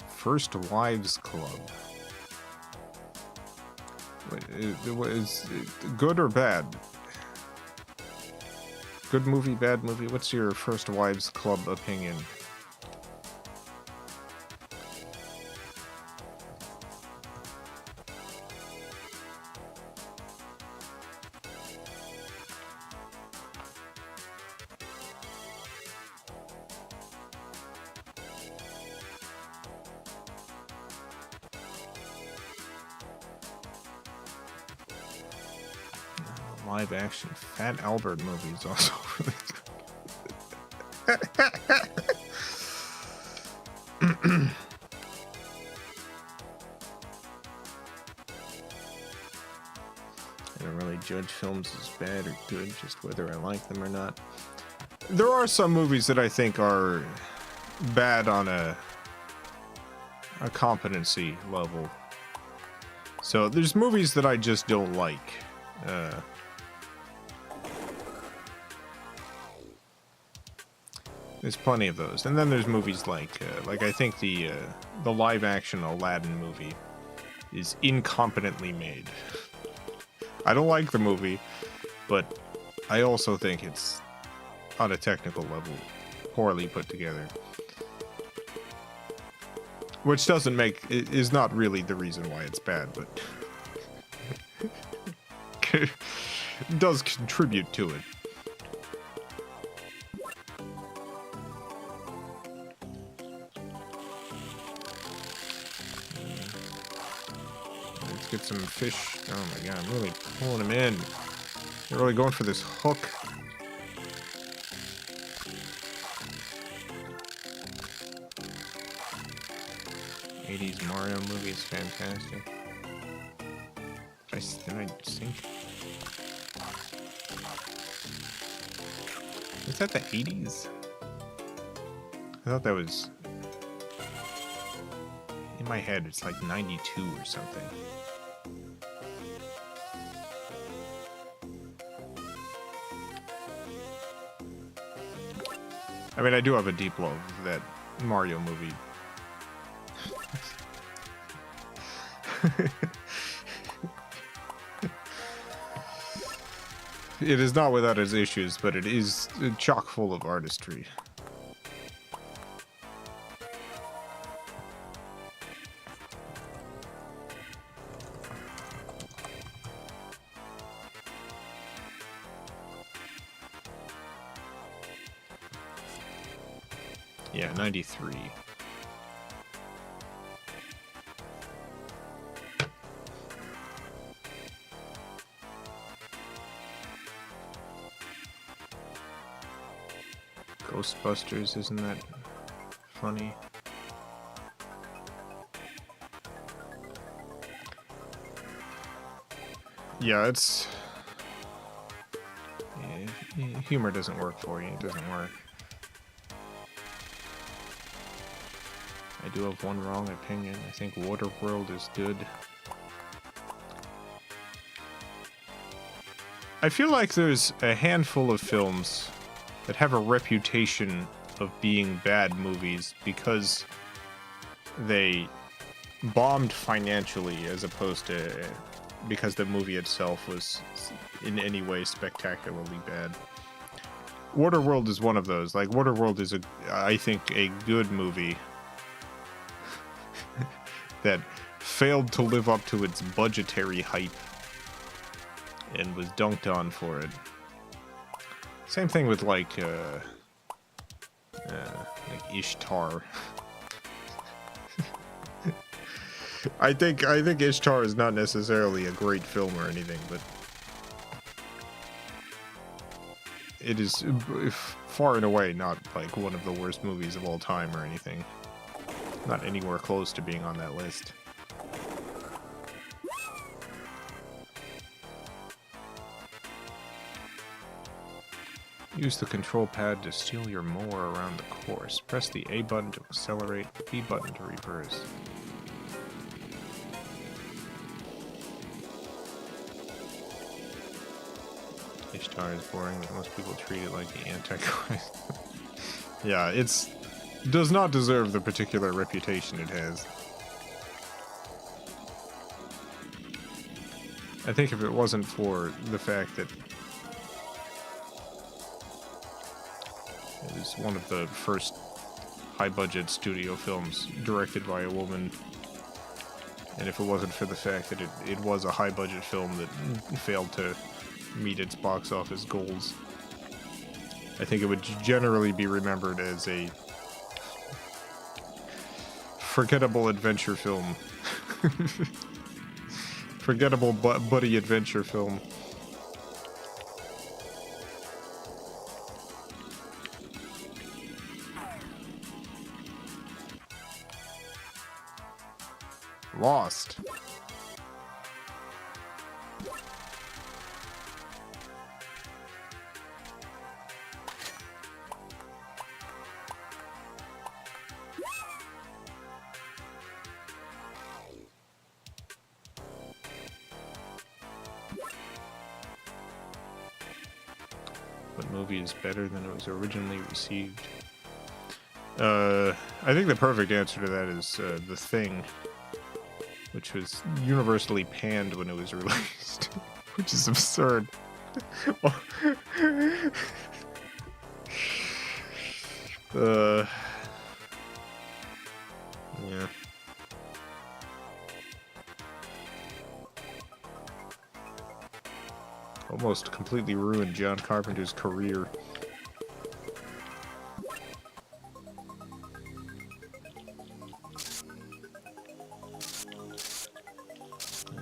First Wives Club. What is it good or bad? Good movie, bad movie? What's your First Wives Club opinion? Live action Fat Albert movies also really good. I don't really judge films as bad or good, just whether I like them or not. There are some movies that I think are bad on a competency level. So there's movies that I just don't like. There's plenty of those, and then there's movies like I think the live-action Aladdin movie is incompetently made. I don't like the movie, but I also think it's on a technical level poorly put together, which doesn't make is not really the reason why it's bad, but does contribute to it. Get some fish. Oh my god, I'm really pulling them in. They're really going for this hook. '80s Mario movie is fantastic. Did I sink? Is that the '80s? I thought that was... In my head, it's like 92 or something. I mean, I do have a deep love of that Mario movie. It is not without its issues, but it is chock full of artistry. Yeah, 93. Ghostbusters, isn't that funny? Yeah, it's... Yeah, humor doesn't work for you, it doesn't work. I do have one wrong opinion. I think Waterworld is good. I feel like there's a handful of films that have a reputation of being bad movies because they bombed financially as opposed to because the movie itself was in any way spectacularly bad. Waterworld is one of those. Like, Waterworld is, I think, a good movie that failed to live up to its budgetary hype and was dunked on for it. Same thing with like Ishtar. I think Ishtar is not necessarily a great film or anything, but it is far and away not like one of the worst movies of all time or anything. Not anywhere close to being on that list. Use the control pad to steal your mower around the course. Press the A button to accelerate, B button to reverse. Ishtar is boring, but most people treat it like the Antichrist. Yeah, does not deserve the particular reputation it has. I think if it wasn't for the fact that it was one of the first high-budget studio films directed by a woman, and if it wasn't for the fact that it was a high-budget film that failed to meet its box office goals, I think it would generally be remembered as a forgettable adventure film. Forgettable buddy adventure film. Lost. What movie is better than it was originally received? I think the perfect answer to that is The Thing, which was universally panned when it was released, which is absurd. Yeah. Almost completely ruined John Carpenter's career.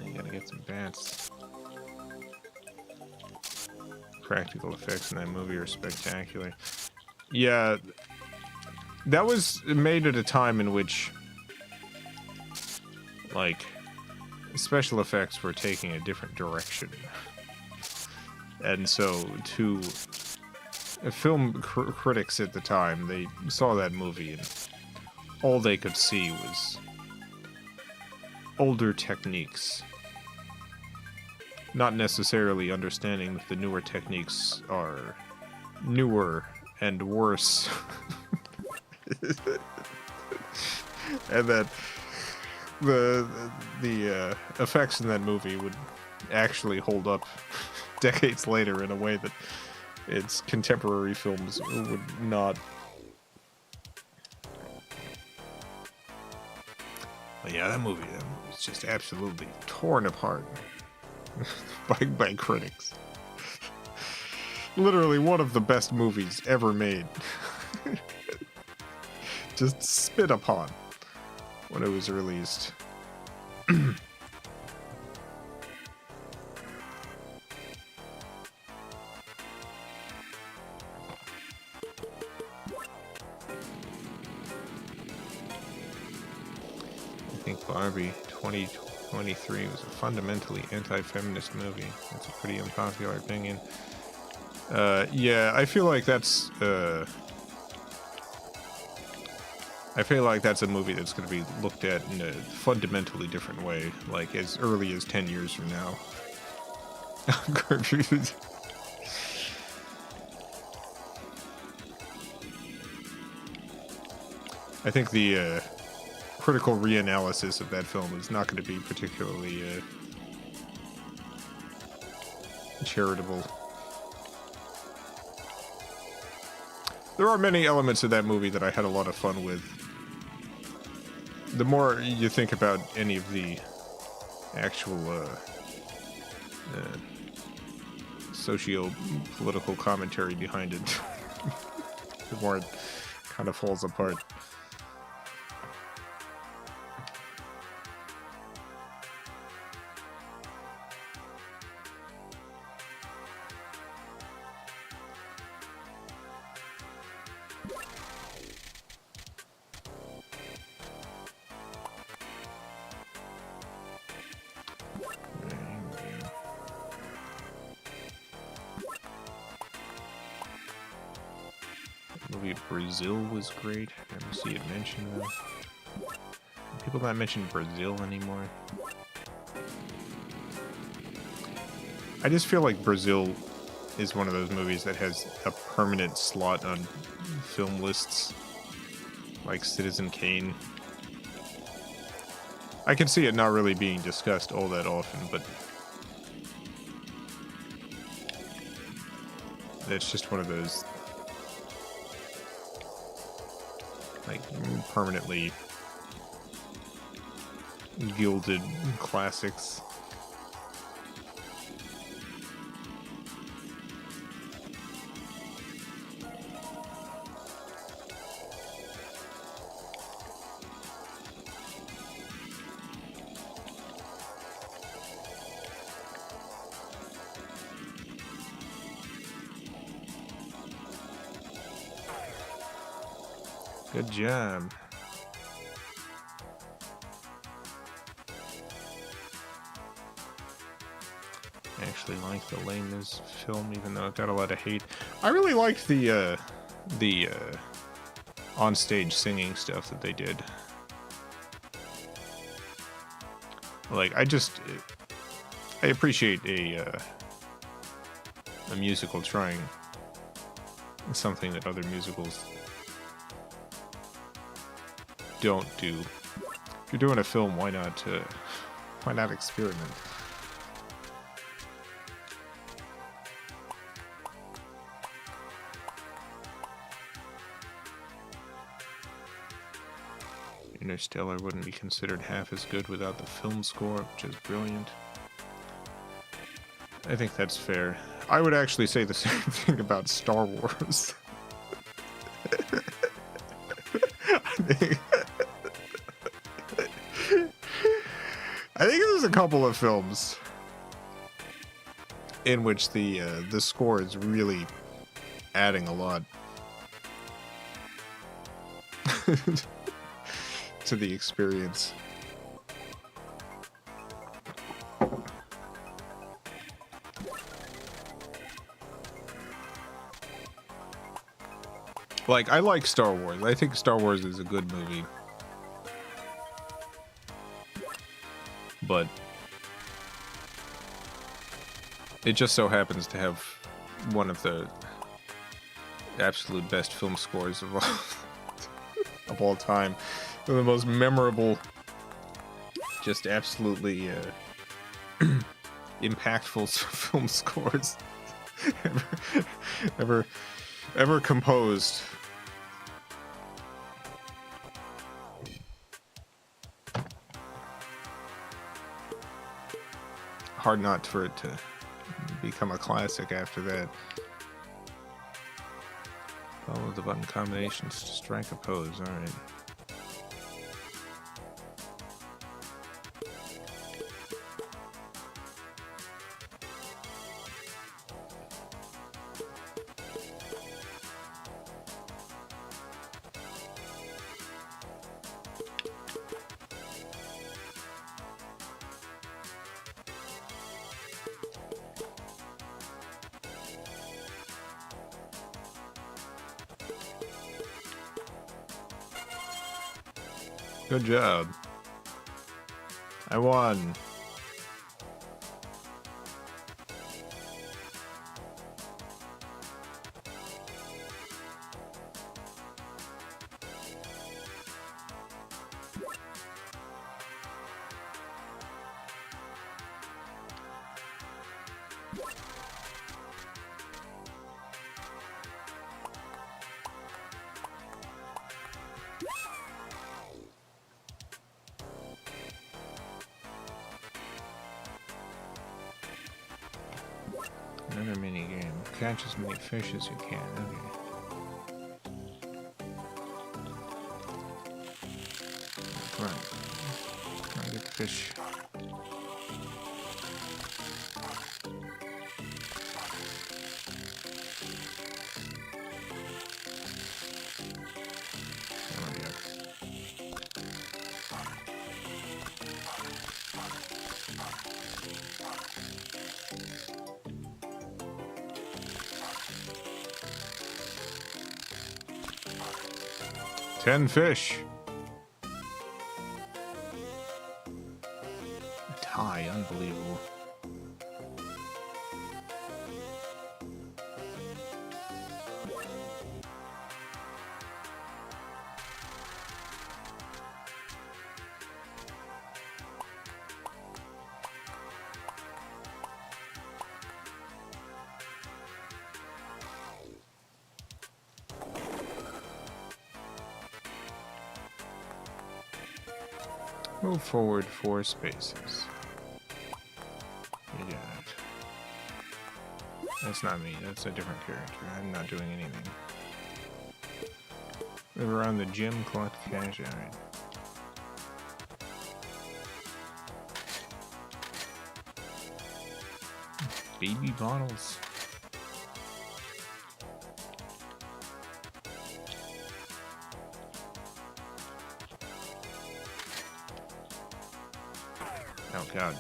You gotta get some bats. Practical effects in that movie are spectacular. Yeah, that was made at a time in which, like, special effects were taking a different direction. And so, to film critics at the time, they saw that movie and all they could see was older techniques. Not necessarily understanding that the newer techniques are newer and worse. And that the effects in that movie would actually hold up decades later in a way that its contemporary films would not. But yeah, that movie is just absolutely torn apart by critics. Literally one of the best movies ever made. Just spit upon when it was released. I think Barbie 2023 was a fundamentally anti-feminist movie. That's a pretty unpopular opinion. Yeah, I feel like that's a movie that's going to be looked at in a fundamentally different way, like as early as 10 years from now. I think the critical reanalysis of that film is not going to be particularly charitable. There are many elements of that movie that I had a lot of fun with. The more you think about any of the actual socio-political commentary behind it, the more it kind of falls apart. movie Brazil was great. I never see it mentioned though. People not mention Brazil anymore. I just feel like Brazil is one of those movies that has a permanent slot on film lists, like Citizen Kane. I can see it not really being discussed all that often, but it's just one of those, like, permanently gilded classics. Good job. I actually like the Les Mis film, even though it got a lot of hate. I really liked the on-stage singing stuff that they did. Like, I appreciate a musical trying something that other musicals don't do. If you're doing a film, why not experiment? Interstellar wouldn't be considered half as good without the film score, which is brilliant. I think that's fair. I would actually say the same thing about Star Wars. I think there's a couple of films in which the score is really adding a lot to the experience. Like, I like Star Wars. I think Star Wars is a good movie. But it just so happens to have one of the absolute best film scores of all time. One of the most memorable, just absolutely impactful film scores ever composed. Hard not for it to become a classic after that. Follow the button combinations to strike a pose. All right. Good job. I won. Another mini game. Catch as many fish as you can. Okay. Right. Try to get the fish. There we go. 10 fish. A tie, unbelievable. Move forward 4 spaces. You got it. That's not me. That's a different character. I'm not doing anything. Move around the gym, collect cash. Alright. Baby bottles. Oh god.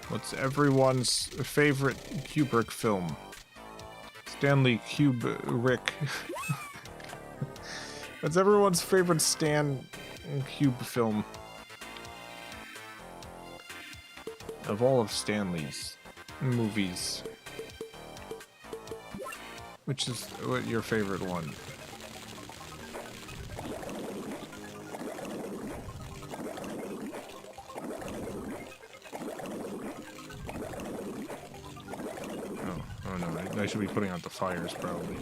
What's everyone's favorite Kubrick film? Stanley Kubrick. What's everyone's favorite Stan Cube film? Of all of Stanley's movies. Which is what your favorite one? Oh no, I should be putting out the fires probably.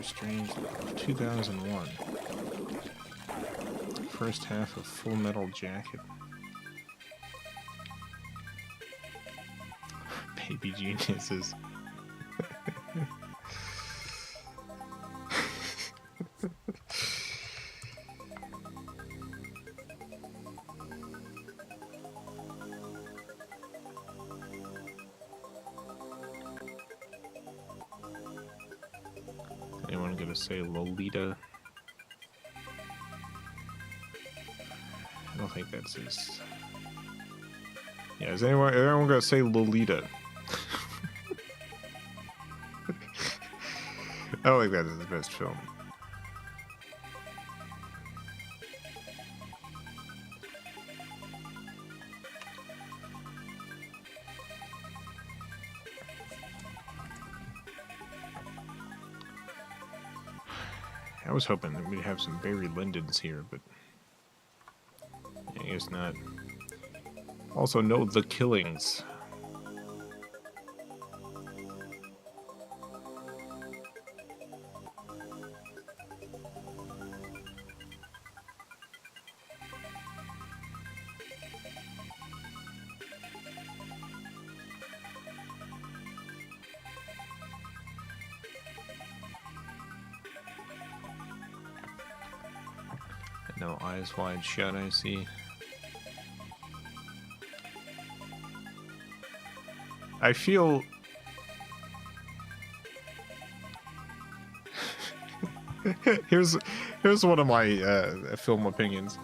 Strange 2001. First half of Full Metal Jacket. Baby geniuses. Anyone gonna say Lolita? I don't think that's his. Yeah, is anyone gonna say Lolita? I don't think that is his best film. I was hoping that we'd have some Barry Lyndons here, but I guess not. Also, no The Killings. No Eyes Wide Shut, I see. I feel... here's one of my film opinions.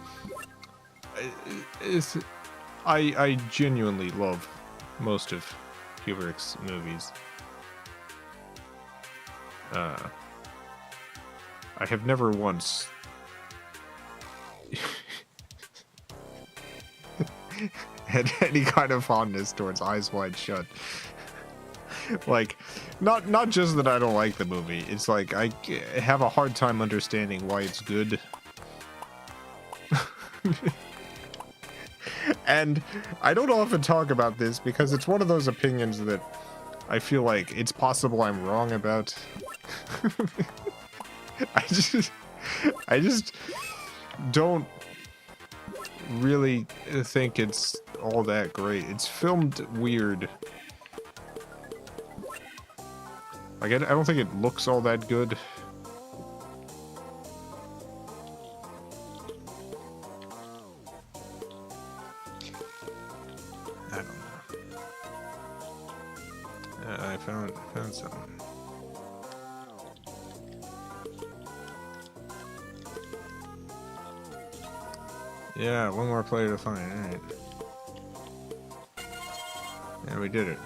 I genuinely love most of Kubrick's movies. I have never once had any kind of fondness towards Eyes Wide Shut. Like, not just that I don't like the movie, it's like I have a hard time understanding why it's good. And I don't often talk about this because it's one of those opinions that I feel like it's possible I'm wrong about. I just don't really think it's all that great. It's filmed weird. Like, I don't think it looks all that good. Yeah, one more player to find. Alright. Yeah, we did it.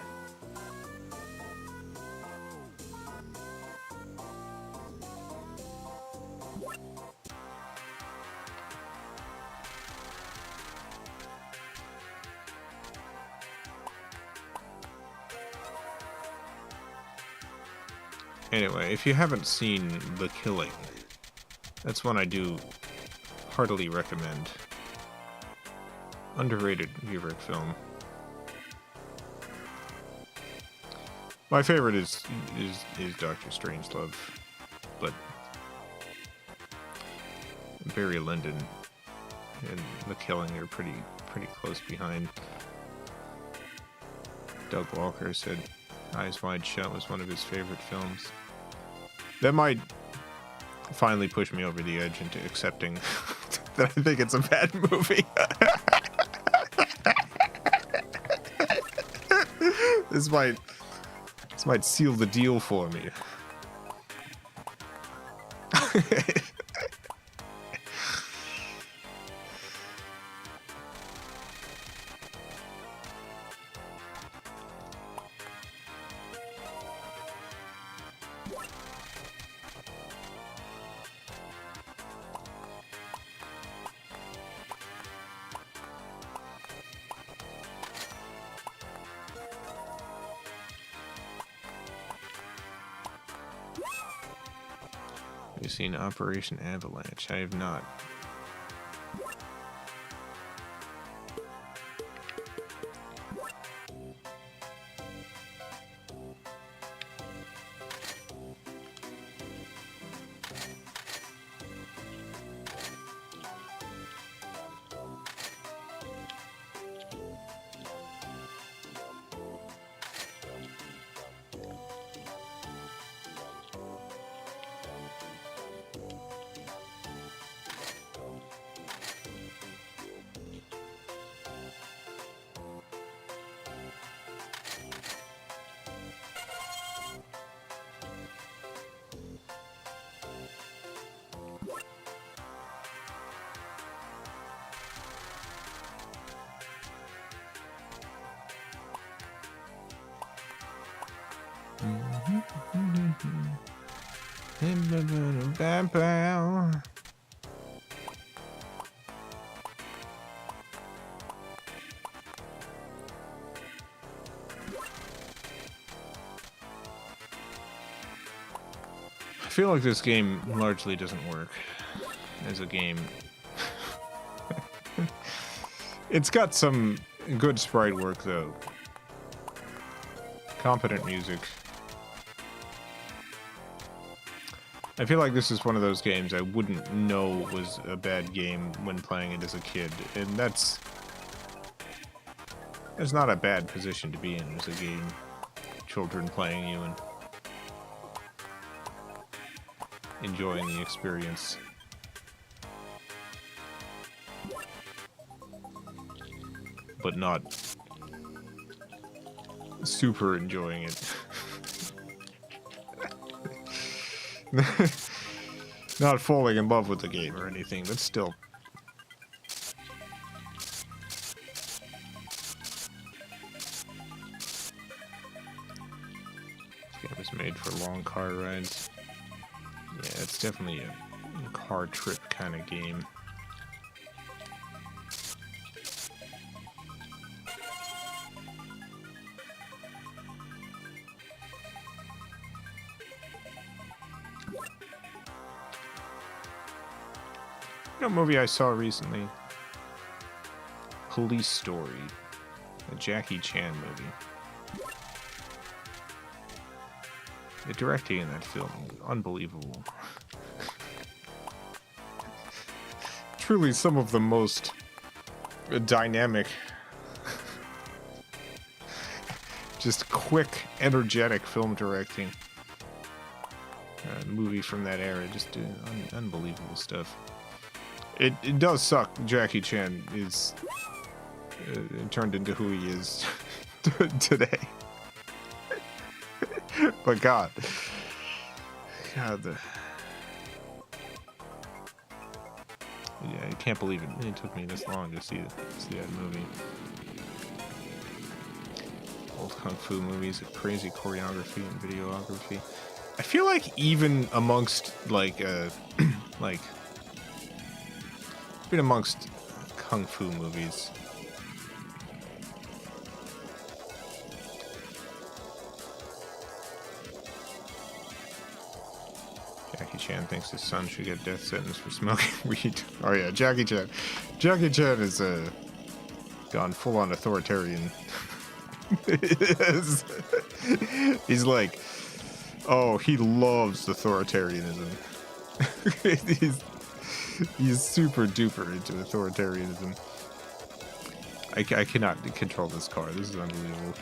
Anyway, if you haven't seen The Killing, that's one I do heartily recommend. Underrated Kubrick film. My favorite is Doctor Strangelove, but Barry Lyndon and The Killing are pretty close behind. Doug Walker said Eyes Wide Shut was one of his favorite films. That might finally push me over the edge into accepting that I think it's a bad movie. This might seal the deal for me. Have you seen Operation Avalanche? I have not. I feel like this game largely doesn't work as a game. It's got some good sprite work, though. Competent music. I feel like this is one of those games I wouldn't know was a bad game when playing it as a kid, and that's not a bad position to be in as a game. Children playing you and enjoying the experience. But not super enjoying it. Not falling in love with the game or anything, but still. This game was made for long car rides. Yeah, it's definitely a car trip kind of game. You know, a movie I saw recently, Police Story, a Jackie Chan movie. The directing in that film, unbelievable. Truly some of the most dynamic, just quick, energetic film directing. Movie from that era, just unbelievable stuff. It does suck. Jackie Chan is turned into who he is today. But God, Yeah, I can't believe it took me this long to see that movie. Old kung fu movies with crazy choreography and videography. I feel like even amongst like like even amongst kung fu movies, Jackie Chan thinks his son should get death sentence for smoking weed. Oh yeah, Jackie Chan. Jackie Chan is gone full on authoritarian. He's like, oh, he loves authoritarianism. he's super duper into authoritarianism. I cannot control this car. This is unbelievable.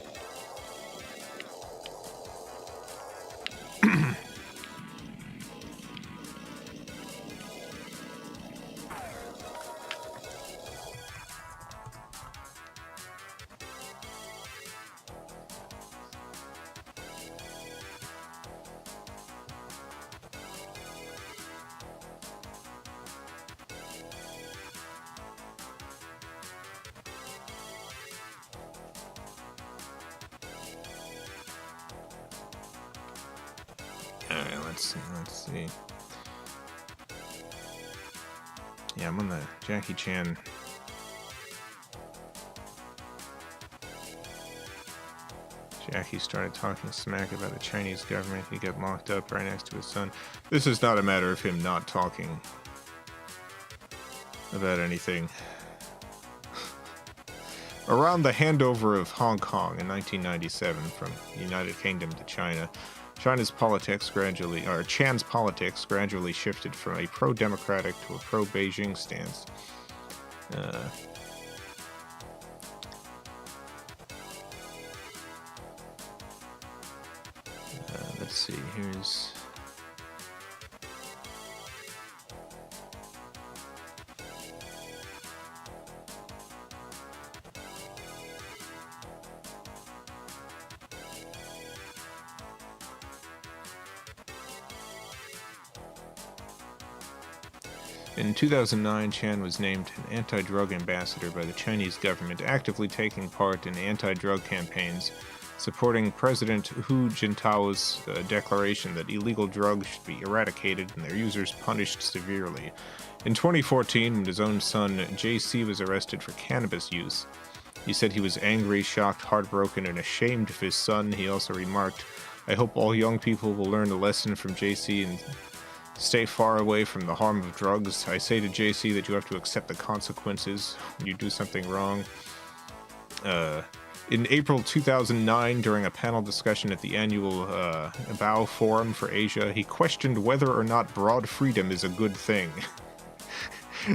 Alright, let's see. Yeah, I'm on the Jackie Chan. Jackie started talking smack about the Chinese government. He got locked up right next to his son. This is not a matter of him not talking about anything. Around the handover of Hong Kong in 1997 from the United Kingdom to China, Chan's politics gradually shifted from a pro-democratic to a pro-Beijing stance. Let's see, here's... In 2009, Chan was named an anti-drug ambassador by the Chinese government, actively taking part in anti-drug campaigns, supporting President Hu Jintao's declaration that illegal drugs should be eradicated and their users punished severely. In 2014, when his own son, JC, was arrested for cannabis use, he said he was angry, shocked, heartbroken, and ashamed of his son. He also remarked, "I hope all young people will learn a lesson from JC and stay far away from the harm of drugs. I say to JC that you have to accept the consequences when you do something wrong." In April 2009, during a panel discussion at the annual Bao Forum for Asia, he questioned whether or not broad freedom is a good thing.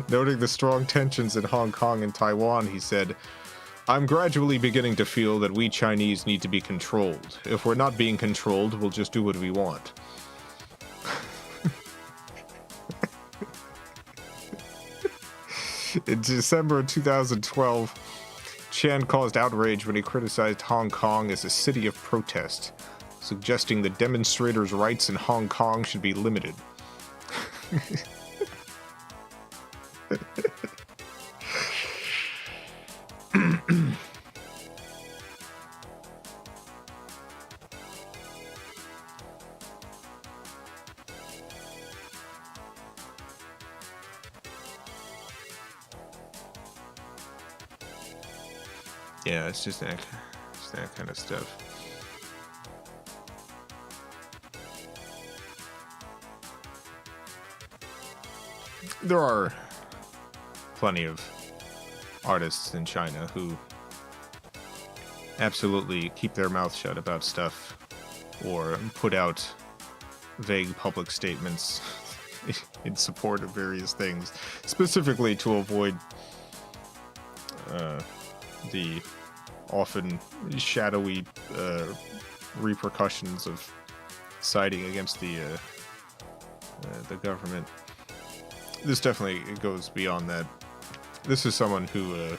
Noting the strong tensions in Hong Kong and Taiwan, he said, "I'm gradually beginning to feel that we Chinese need to be controlled. If we're not being controlled, we'll just do what we want." In December 2012, Chan caused outrage when he criticized Hong Kong as a city of protest, suggesting that demonstrators' rights in Hong Kong should be limited. Yeah, it's just that kind of stuff. There are plenty of artists in China who absolutely keep their mouth shut about stuff or put out vague public statements in support of various things, specifically to avoid the often shadowy repercussions of siding against the government. This definitely goes beyond that. This is someone who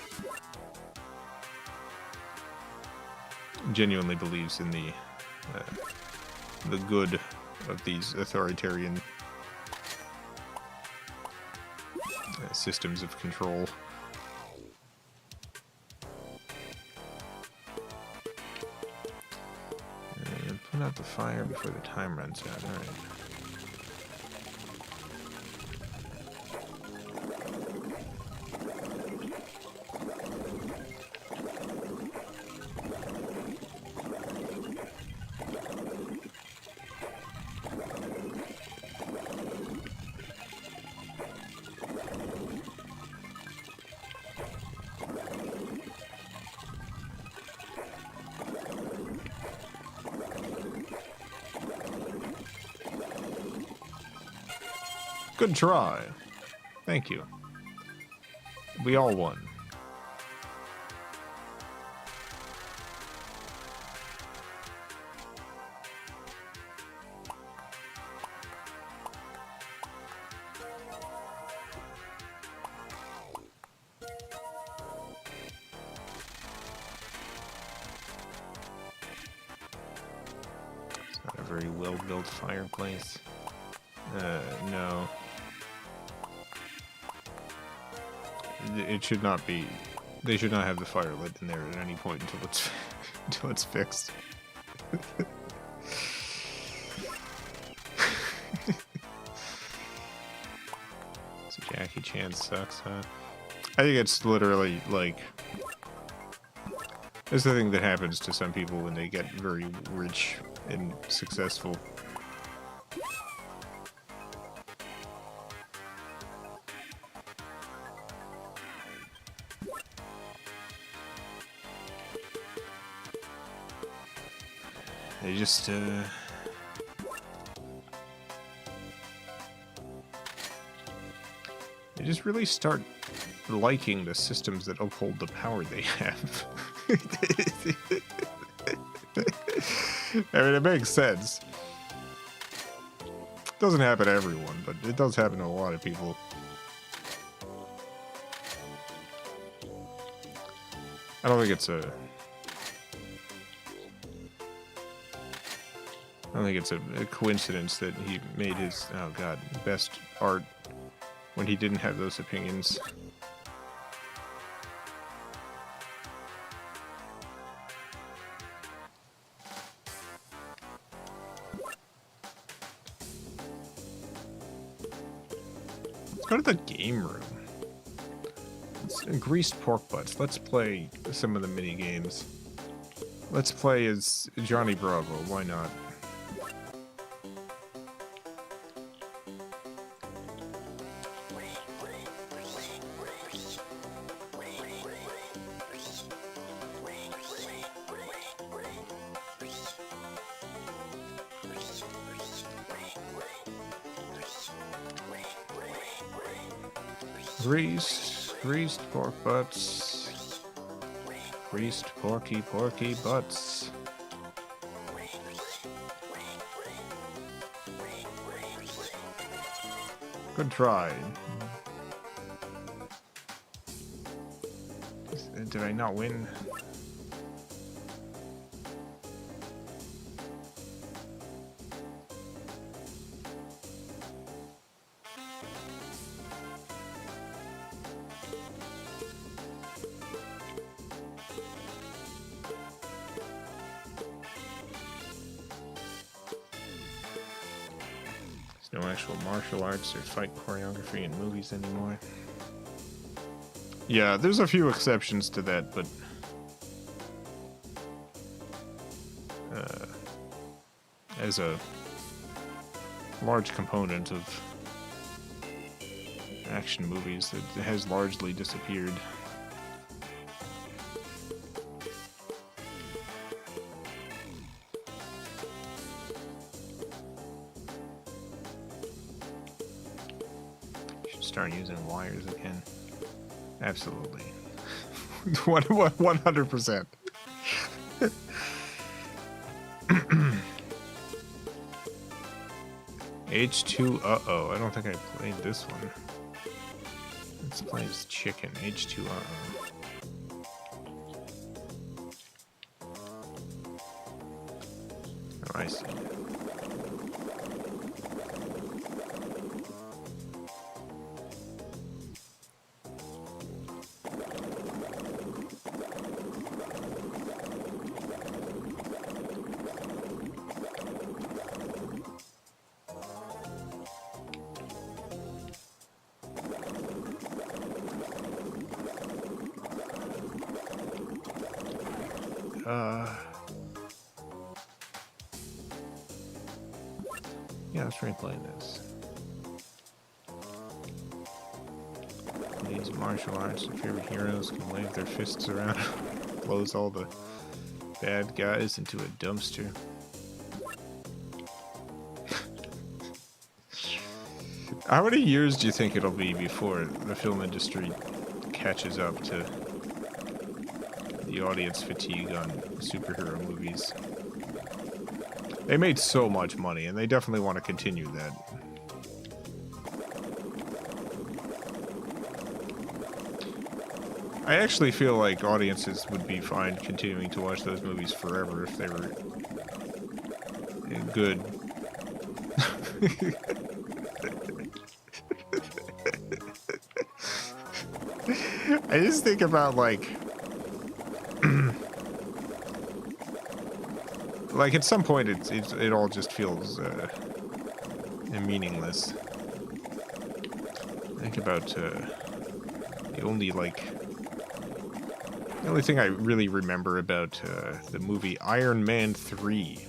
genuinely believes in the good of these authoritarian systems of control. Put out the fire before the time runs out. Alright. Good try. Thank you. We all won. It's not a very well-built fireplace. No. It should not be. They should not have the fire lit in there at any point until it's until it's fixed. So Jackie Chan sucks, huh? I think it's literally like it's the thing that happens to some people when they get very rich and successful. They just, they just really start liking the systems that uphold the power they have. I mean, it makes sense. It doesn't happen to everyone, but it does happen to a lot of people. I don't think it's a... I don't think it's a coincidence that he made his, oh god, best art when he didn't have those opinions. Let's go to the game room. Greased pork butts. Let's play some of the mini games. Let's play as Johnny Bravo. Why not? Greased pork butts. Greased porky butts. Good try. Did I not win? No actual martial arts or fight choreography in movies anymore. Yeah, there's a few exceptions to that, but as a large component of action movies, it has largely disappeared. Start using wires again. Absolutely. 100%. H2 uh-oh. I don't think I played this one. Let's play as chicken. H2 uh-oh. Oh, I see. Yeah, let's try playing this. These martial arts, your favorite heroes can wave their fists around, blows all the bad guys into a dumpster. How many years do you think it'll be before the film industry catches up to the audience fatigue on superhero movies? They made so much money, and they definitely want to continue that. I actually feel like audiences would be fine continuing to watch those movies forever if they were good. I just think about, like at some point it all just feels meaningless. Think about the only thing I really remember about the movie Iron Man 3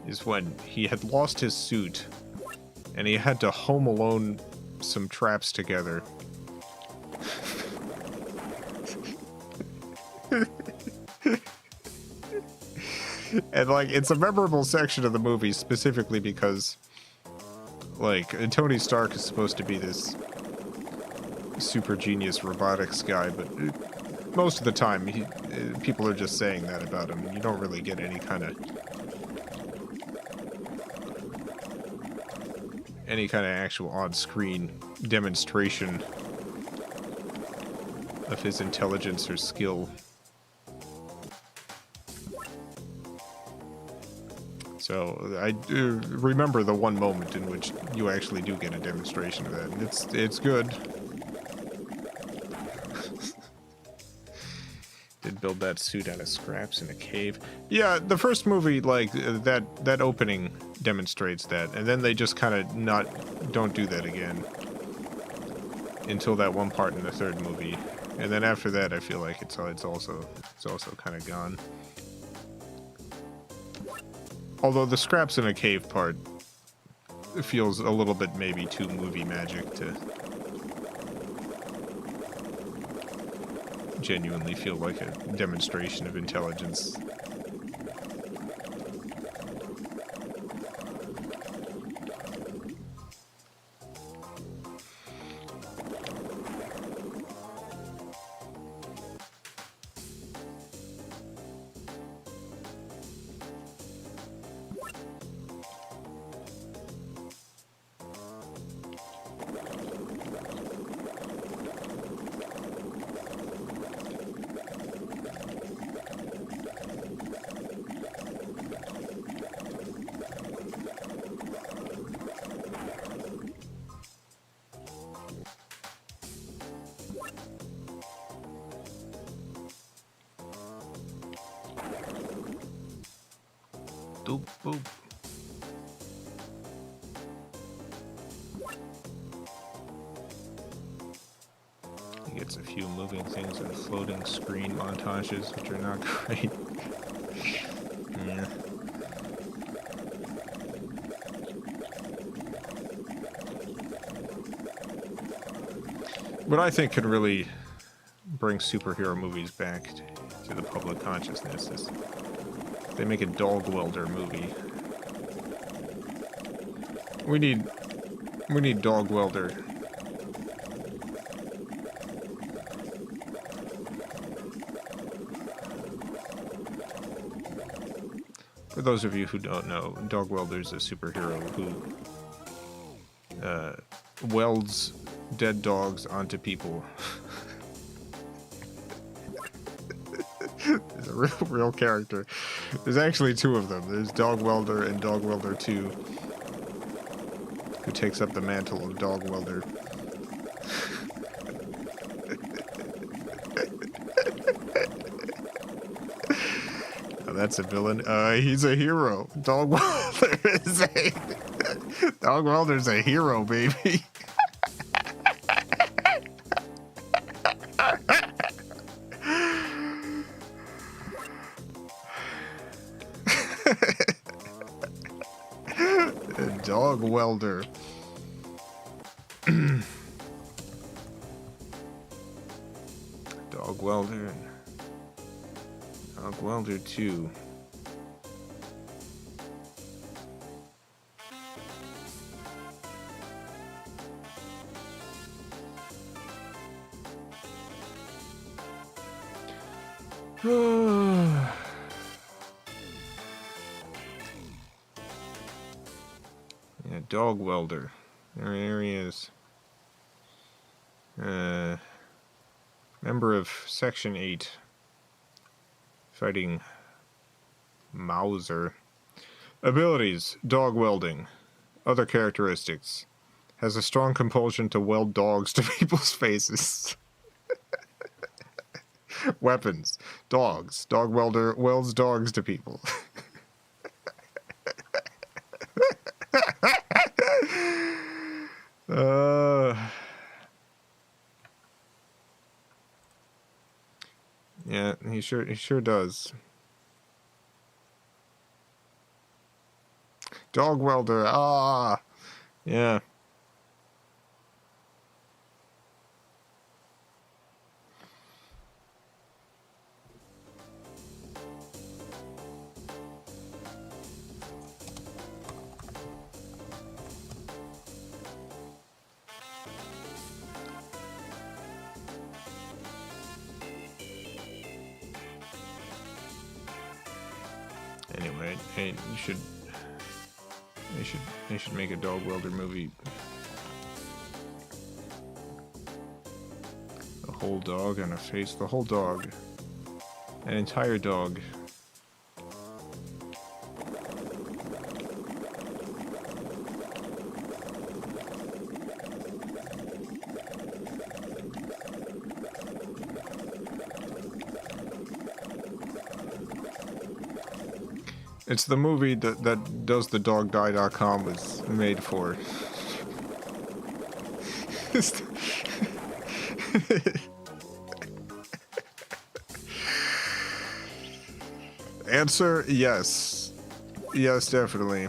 is when he had lost his suit and he had to home alone some traps together. And, like, it's a memorable section of the movie specifically because, like, Tony Stark is supposed to be this super genius robotics guy, but most of the time people are just saying that about him. You don't really get any kind of actual on-screen demonstration of his intelligence or skill. So I do remember the one moment in which you actually do get a demonstration of that, and it's good. Did build that suit out of scraps in a cave. Yeah, the first movie, like, that opening demonstrates that, and then they just kind of don't do that again until that one part in the third movie, and then after that, I feel like it's also kind of gone. Although the scraps in a cave part feels a little bit maybe too movie magic to genuinely feel like a demonstration of intelligence. Doop boop. He gets a few moving things and floating screen montages, which are not great. Yeah. What I think could really bring superhero movies back to the public consciousness is they make a dog welder movie. We need dog welder. For those of you who don't know, Dog Welder's a superhero who welds dead dogs onto people. He's a real character. There's actually two of them. There's Dog Welder and Dog Welder 2, who takes up the mantle of Dog Welder. That's a villain. He's a hero. Dog Welder is Dog Welder's a hero, baby. A dog welder. Dog welder. Dog welder 2. Yeah, dog welder. There he is. Member of Section 8. Fighting Mauser. Abilities: dog welding. Other characteristics: has a strong compulsion to weld dogs to people's faces. Weapons: dogs. Dog welder welds dogs to people. Yeah, he sure does. Dog welder. Ah, yeah. Anyway, hey, they should make a dog welder movie. A whole dog and a face. The whole dog. An entire dog. It's the movie that Does the Dog Die.com was made for. Answer: yes. Yes, definitely.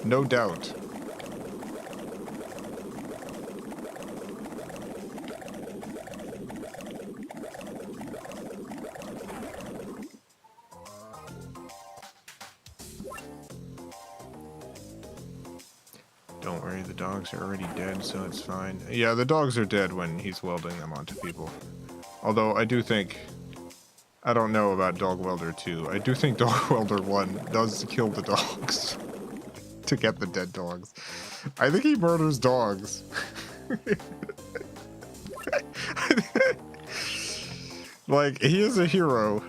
No doubt. Don't worry, the dogs are already dead, so it's fine. Yeah, the dogs are dead when he's welding them onto people. Although, I do think... I don't know about Dog Welder 2. I do think Dog Welder 1 does kill the dogs. To get the dead dogs. I think he murders dogs. Like, he is a hero.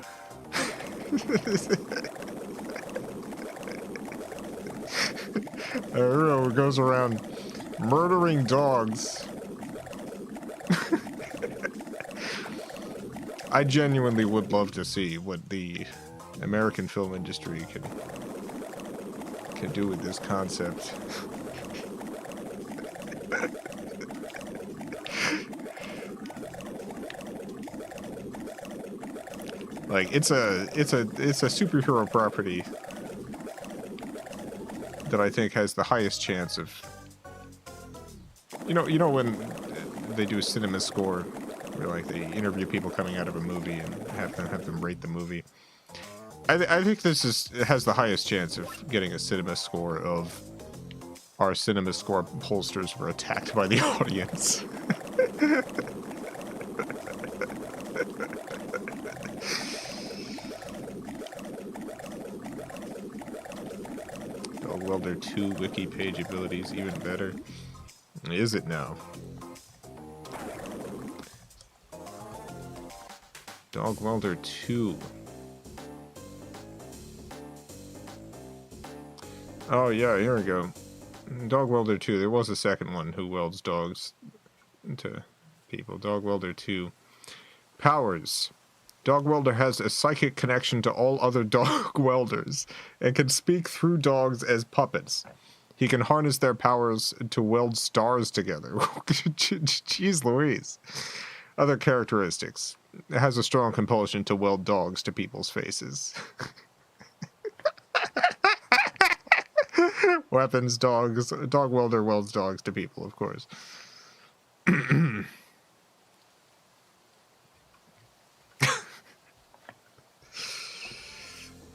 A hero who goes around murdering dogs. I genuinely would love to see what the American film industry can do with this concept. Like, it's a superhero property that I think has the highest chance of, you know when they do a cinema score where like they interview people coming out of a movie and have them rate the movie. I think this has the highest chance of getting a cinema score of our cinema score pollsters were attacked by the audience. Oh, well, their 2 wiki page abilities even better. Is it now? Dog Welder 2. Oh yeah, here we go. Dog Welder 2. There was a second one who welds dogs to people. Dog Welder 2. Powers. Dog Welder has a psychic connection to all other dog welders and can speak through dogs as puppets. He can harness their powers to weld stars together. Jeez Louise. Other characteristics. It has a strong compulsion to weld dogs to people's faces. Weapons, dogs. Dog welder welds dogs to people, of course.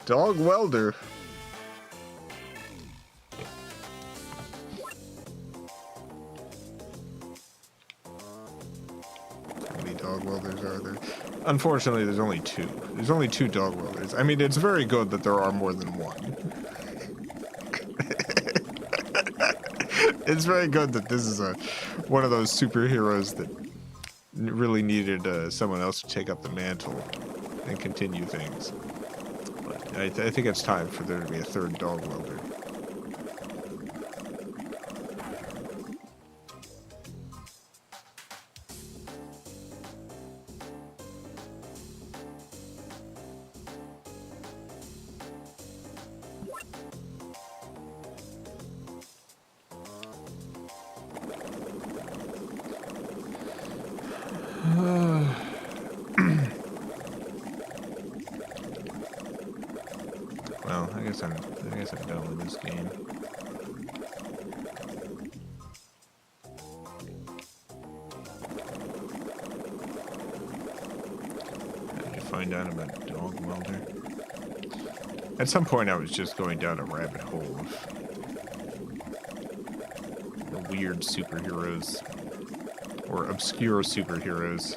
Dog welder. How many dog welders are there? Unfortunately, there's only two. There's only two dog welders. I mean, it's very good that there are more than one. It's very good that this is one of those superheroes that really needed someone else to take up the mantle and continue things. But I think it's time for there to be a third dog welder. Well, I guess I'm done with this game. How did you find out about dog welder? At some point, I was just going down a rabbit hole of weird superheroes or obscure superheroes.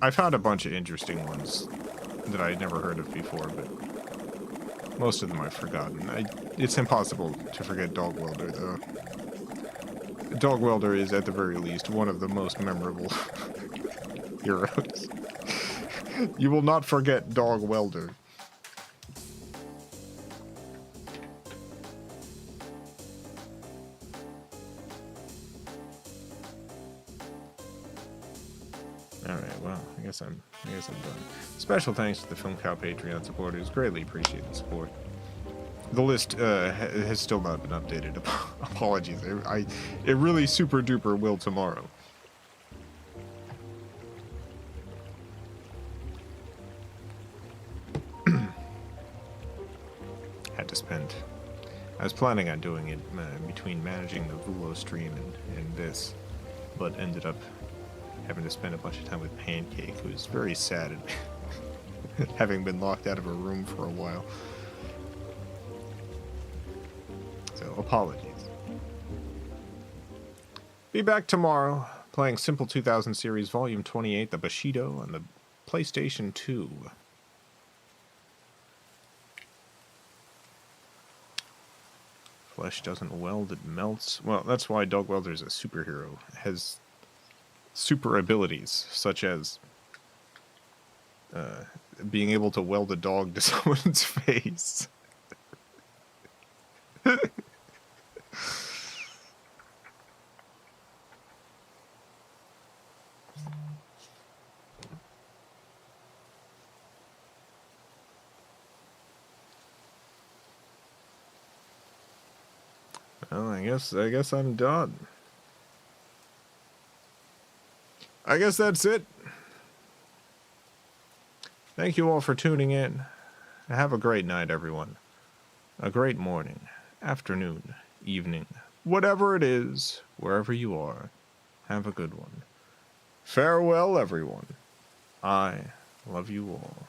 I found a bunch of interesting ones that I had never heard of before, but most of them I've forgotten. It's impossible to forget Dog Welder, though. Dog Welder is, at the very least, one of the most memorable heroes. You will not forget Dog Welder. Alright, well, I guess I'm done. Special thanks to the FilmCow Patreon supporters. Greatly appreciate the support. The list has still not been updated. Apologies. It really super duper will tomorrow. Had to spend. I was planning on doing it between managing the Vulo stream and this, but ended up having to spend a bunch of time with Pancake, who is very sad at having been locked out of a room for a while. So, apologies. Be back tomorrow, playing Simple 2000 Series Volume 28, the Bushido, on the PlayStation 2. Flesh doesn't weld, it melts. Well, that's why Dog Welder is a superhero. It has super abilities, such as being able to weld a dog to someone's face. Well, I guess I'm done. I guess that's it. Thank you all for tuning in. Have a great night, everyone. A great morning, afternoon, evening, whatever it is, wherever you are. Have a good one. Farewell, everyone. I love you all.